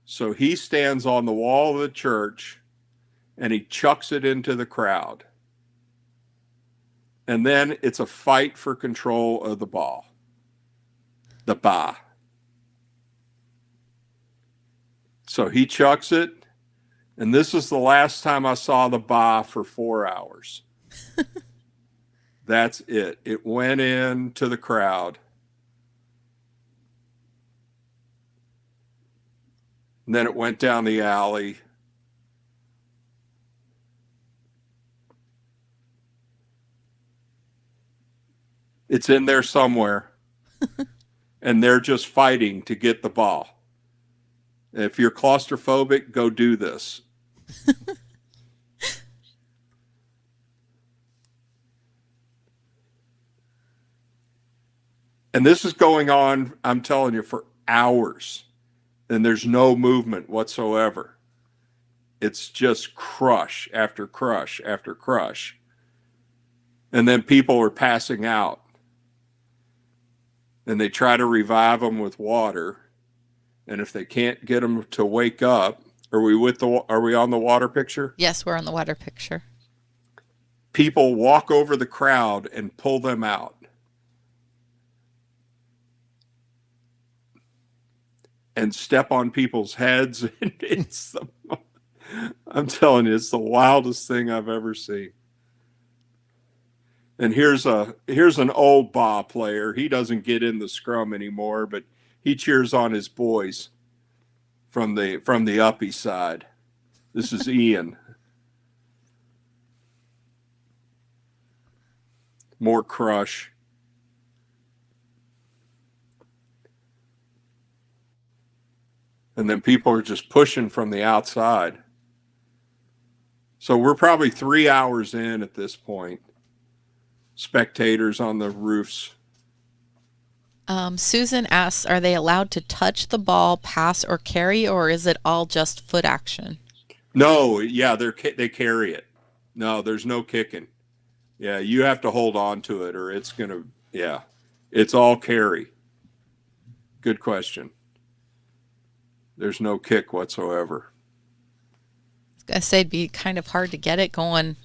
So he stands on the wall of the church and he chucks it into the crowd. And then it's a fight for control of the ball. The ba. So he chucks it. And this is the last time I saw the ba for 4 hours. That's it. It went into the crowd. And then it went down the alley. It's in there somewhere. And they're just fighting to get the ball. If you're claustrophobic, go do this. And this is going on, I'm telling you, for hours. And there's no movement whatsoever. It's just crush after crush after crush. And then people are passing out. And they try to revive them with water. And if they can't get them to wake up, are we on the water picture? Yes, we're on the water picture. People walk over the crowd and pull them out. And step on people's heads. I'm telling you, it's the wildest thing I've ever seen. And here's an old ball player. He doesn't get in the scrum anymore, but he cheers on his boys from the uppy side. This is Ian. More crush. And then people are just pushing from the outside. So we're probably 3 hours in at this point. Spectators on the roofs. Susan asks, are they allowed to touch the ball, pass, or carry, or is it all just foot action? No, yeah, they carry it. No, there's no kicking. Yeah, you have to hold on to it or it's going to, yeah, it's all carry. Good question. There's no kick whatsoever. I was going to say it'd be kind of hard to get it going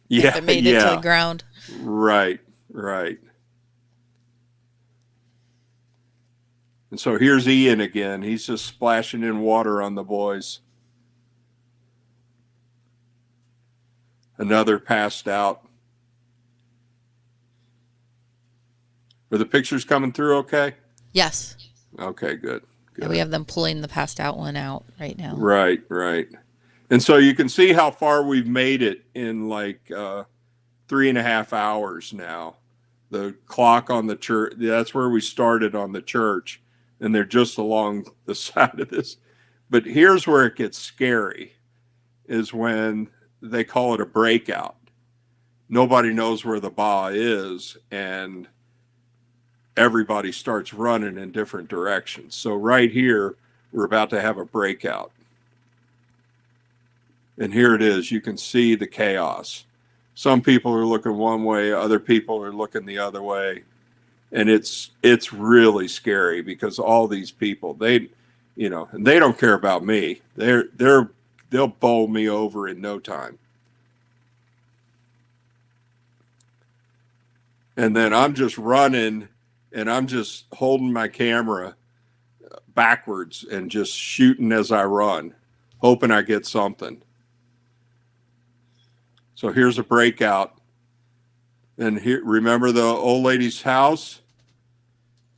if it made it to the ground. Right. And so here's Ian again. He's just splashing in water on the boys. Another passed out. Are the pictures coming through okay? Yes. Okay, good. Yeah, we have them pulling the passed out one out right now. Right. And so you can see how far we've made it in like 3.5 hours now. The clock on the church, that's where we started on the church. And they're just along the side of this. But here's where it gets scary, is when they call it a breakout. Nobody knows where the ball is, and everybody starts running in different directions. So right here, we're about to have a breakout. And here it is. You can see the chaos. Some people are looking one way, other people are looking the other way. And it's really scary because all these people, they, and they don't care about me. They'll bowl me over in no time. And then I'm just running and I'm just holding my camera backwards and just shooting as I run, hoping I get something. So here's a breakout. And here, remember the old lady's house?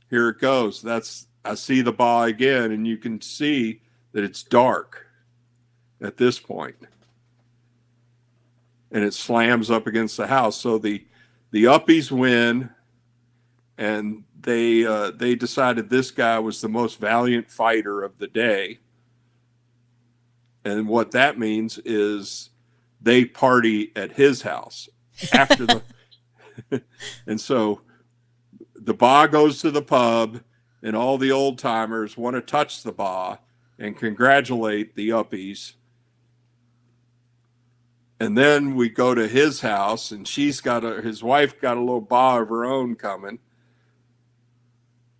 Here it goes. I see the ball again, and you can see that it's dark at this point. And it slams up against the house. So the uppies win, and they decided this guy was the most valiant fighter of the day. And what that means is they party at his house after the and so the ba goes to the pub, and all the old timers want to touch the ba and congratulate the uppies. And then we go to his house, and his wife got a little ba of her own coming.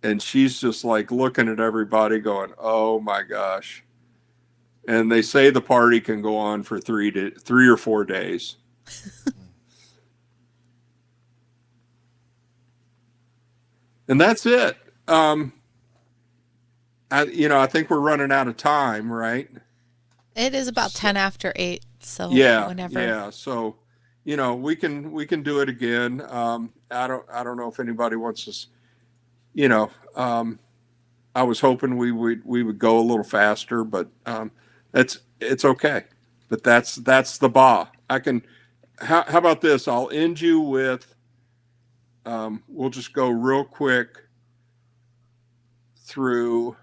And she's just like looking at everybody going, oh my gosh. And they say the party can go on for 3 or 4 days. And that's it. I think we're running out of time, right? It is about 10 after 8. So whenever. Yeah. So, we can do it again. I don't know if anybody wants us, I was hoping we would go a little faster, but it's okay. But that's the ba. How about this? I'll end you with, we'll just go real quick through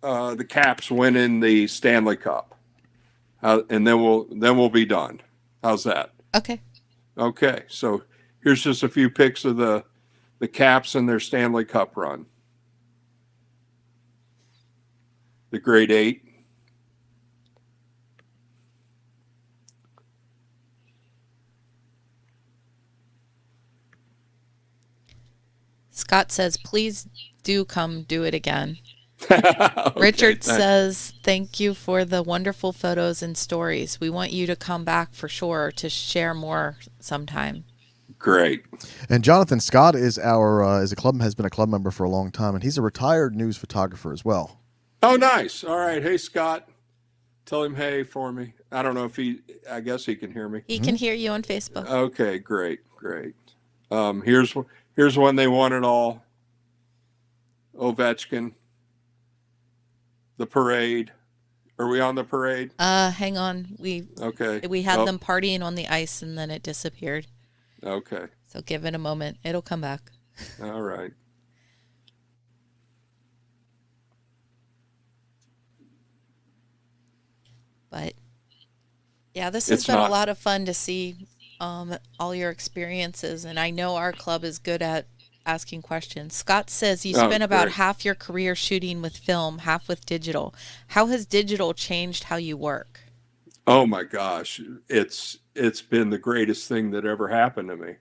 the Caps winning the Stanley Cup, and then we'll be done. How's that? Okay. Okay. So here's just a few pics of the Caps and their Stanley Cup run. The grade 8. Scott says, please do come do it again. Okay, Richard thanks. says, thank you for the wonderful photos and stories. We want you to come back for sure to share more sometime. Great. And Jonathan Scott has been a club member for a long time, and he's a retired news photographer as well. Oh, nice. All right. Hey, Scott, tell him hey for me. I don't know if I guess he can hear me. He can hear you on Facebook. Okay, great. Here's when they won it all. Ovechkin. The parade. Are we on the parade? Hang on. We had them partying on the ice, and then it disappeared. Okay. So give it a moment. It'll come back. All right. But yeah, this has been a lot of fun to see all your experiences, and I know our club is good at asking questions. Scott says you spent about half your career shooting with film, half with digital. How has digital changed how you work? Oh my gosh, it's been the greatest thing that ever happened to me,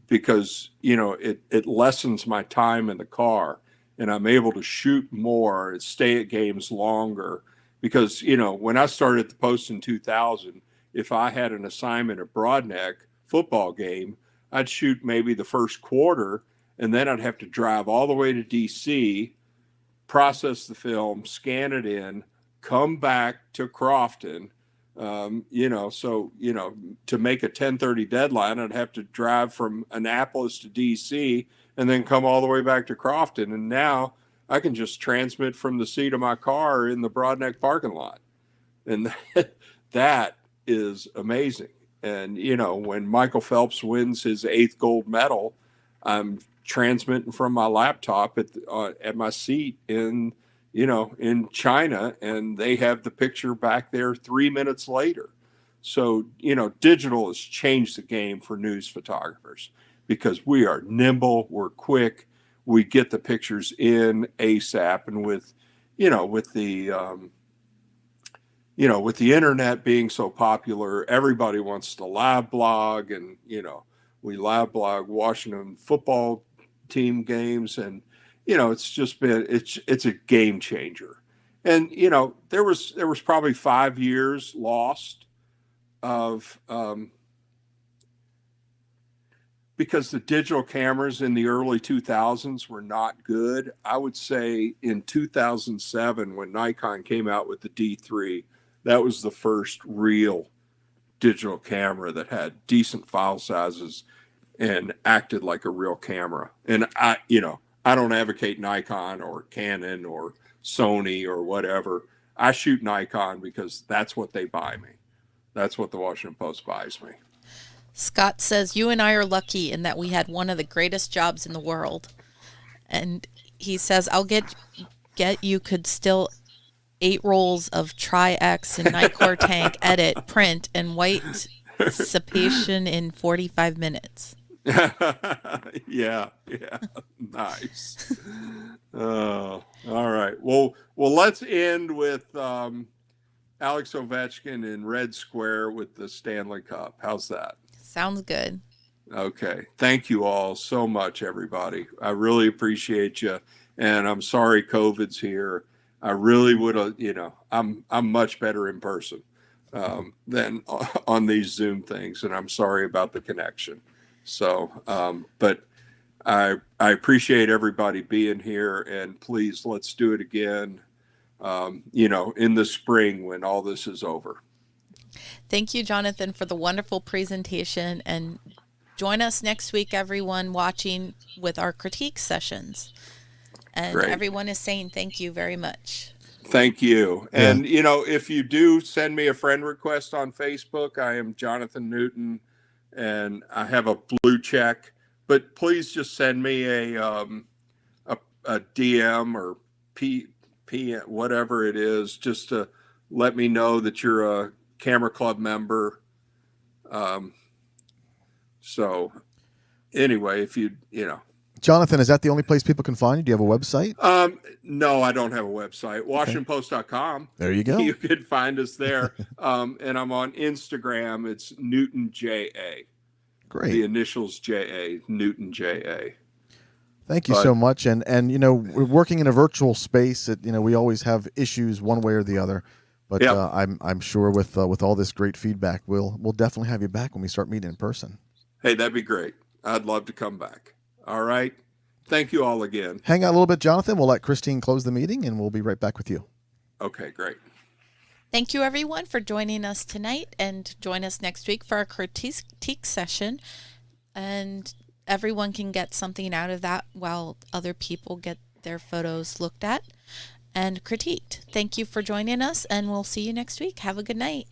because it lessens my time in the car, and I'm able to shoot more and stay at games longer. Because when I started at the Post in 2000, if I had an assignment at Broadneck football game, I'd shoot maybe the first quarter, and then I'd have to drive all the way to DC, process the film, scan it in, come back to Crofton. To make a 10:30 deadline, I'd have to drive from Annapolis to DC and then come all the way back to Crofton. And now I can just transmit from the seat of my car in the Broadneck parking lot. And that is amazing. And, when Michael Phelps wins his 8th gold medal, I'm transmitting from my laptop at my seat in China, and they have the picture back there 3 minutes later. So, digital has changed the game for news photographers because we are nimble, we're quick, we get the pictures in ASAP. And with the internet being so popular, everybody wants to live blog, and, We live blog Washington football team games, and it's just been it's a game changer. And there was probably 5 years lost of because the digital cameras in the early 2000s were not good. I would say in 2007, when Nikon came out with the D3, that was the first real digital camera that had decent file sizes and acted like a real camera. And I don't advocate Nikon or Canon or Sony or whatever. I shoot Nikon because that's what they buy me. That's what the Washington Post buys me. Scott says, you and I are lucky in that we had one of the greatest jobs in the world. And he says, I'll get you could still 8 rolls of Tri-X and Nikkor tank, edit, print, and white sepation in 45 minutes. Yeah. Nice. All right. Well, let's end with Alex Ovechkin in Red Square with the Stanley Cup. How's that? Sounds good. Okay. Thank you all so much, everybody. I really appreciate you. And I'm sorry COVID's here. I really would have, I'm much better in person than on these Zoom things. And I'm sorry about the connection. So, but I appreciate everybody being here, and please, let's do it again, in the spring when all this is over. Thank you, Jonathan, for the wonderful presentation, and join us next week, everyone watching, with our critique sessions. And Great. Everyone is saying thank you very much. Thank you. Yeah. And, if you do send me a friend request on Facebook, I am Jonathan Newton, and I have a blue check, but please just send me a DM or P whatever it is, just to let me know that you're a Camera Club member. So anyway, if Jonathan, is that the only place people can find you? Do you have a website? No, I don't have a website. WashingtonPost.com. There you go. You could find us there. And I'm on Instagram. It's Newton JA. Great. The initials JA, Newton JA. Thank you so much. And we're working in a virtual space. We always have issues one way or the other. But Yep. I'm sure with all this great feedback, we'll definitely have you back when we start meeting in person. Hey, that'd be great. I'd love to come back. All right. Thank you all again. Hang out a little bit, Jonathan. We'll let Christine close the meeting, and we'll be right back with you. Okay, great. Thank you, everyone, for joining us tonight, and join us next week for our critique session. And everyone can get something out of that while other people get their photos looked at and critiqued. Thank you for joining us, and we'll see you next week. Have a good night.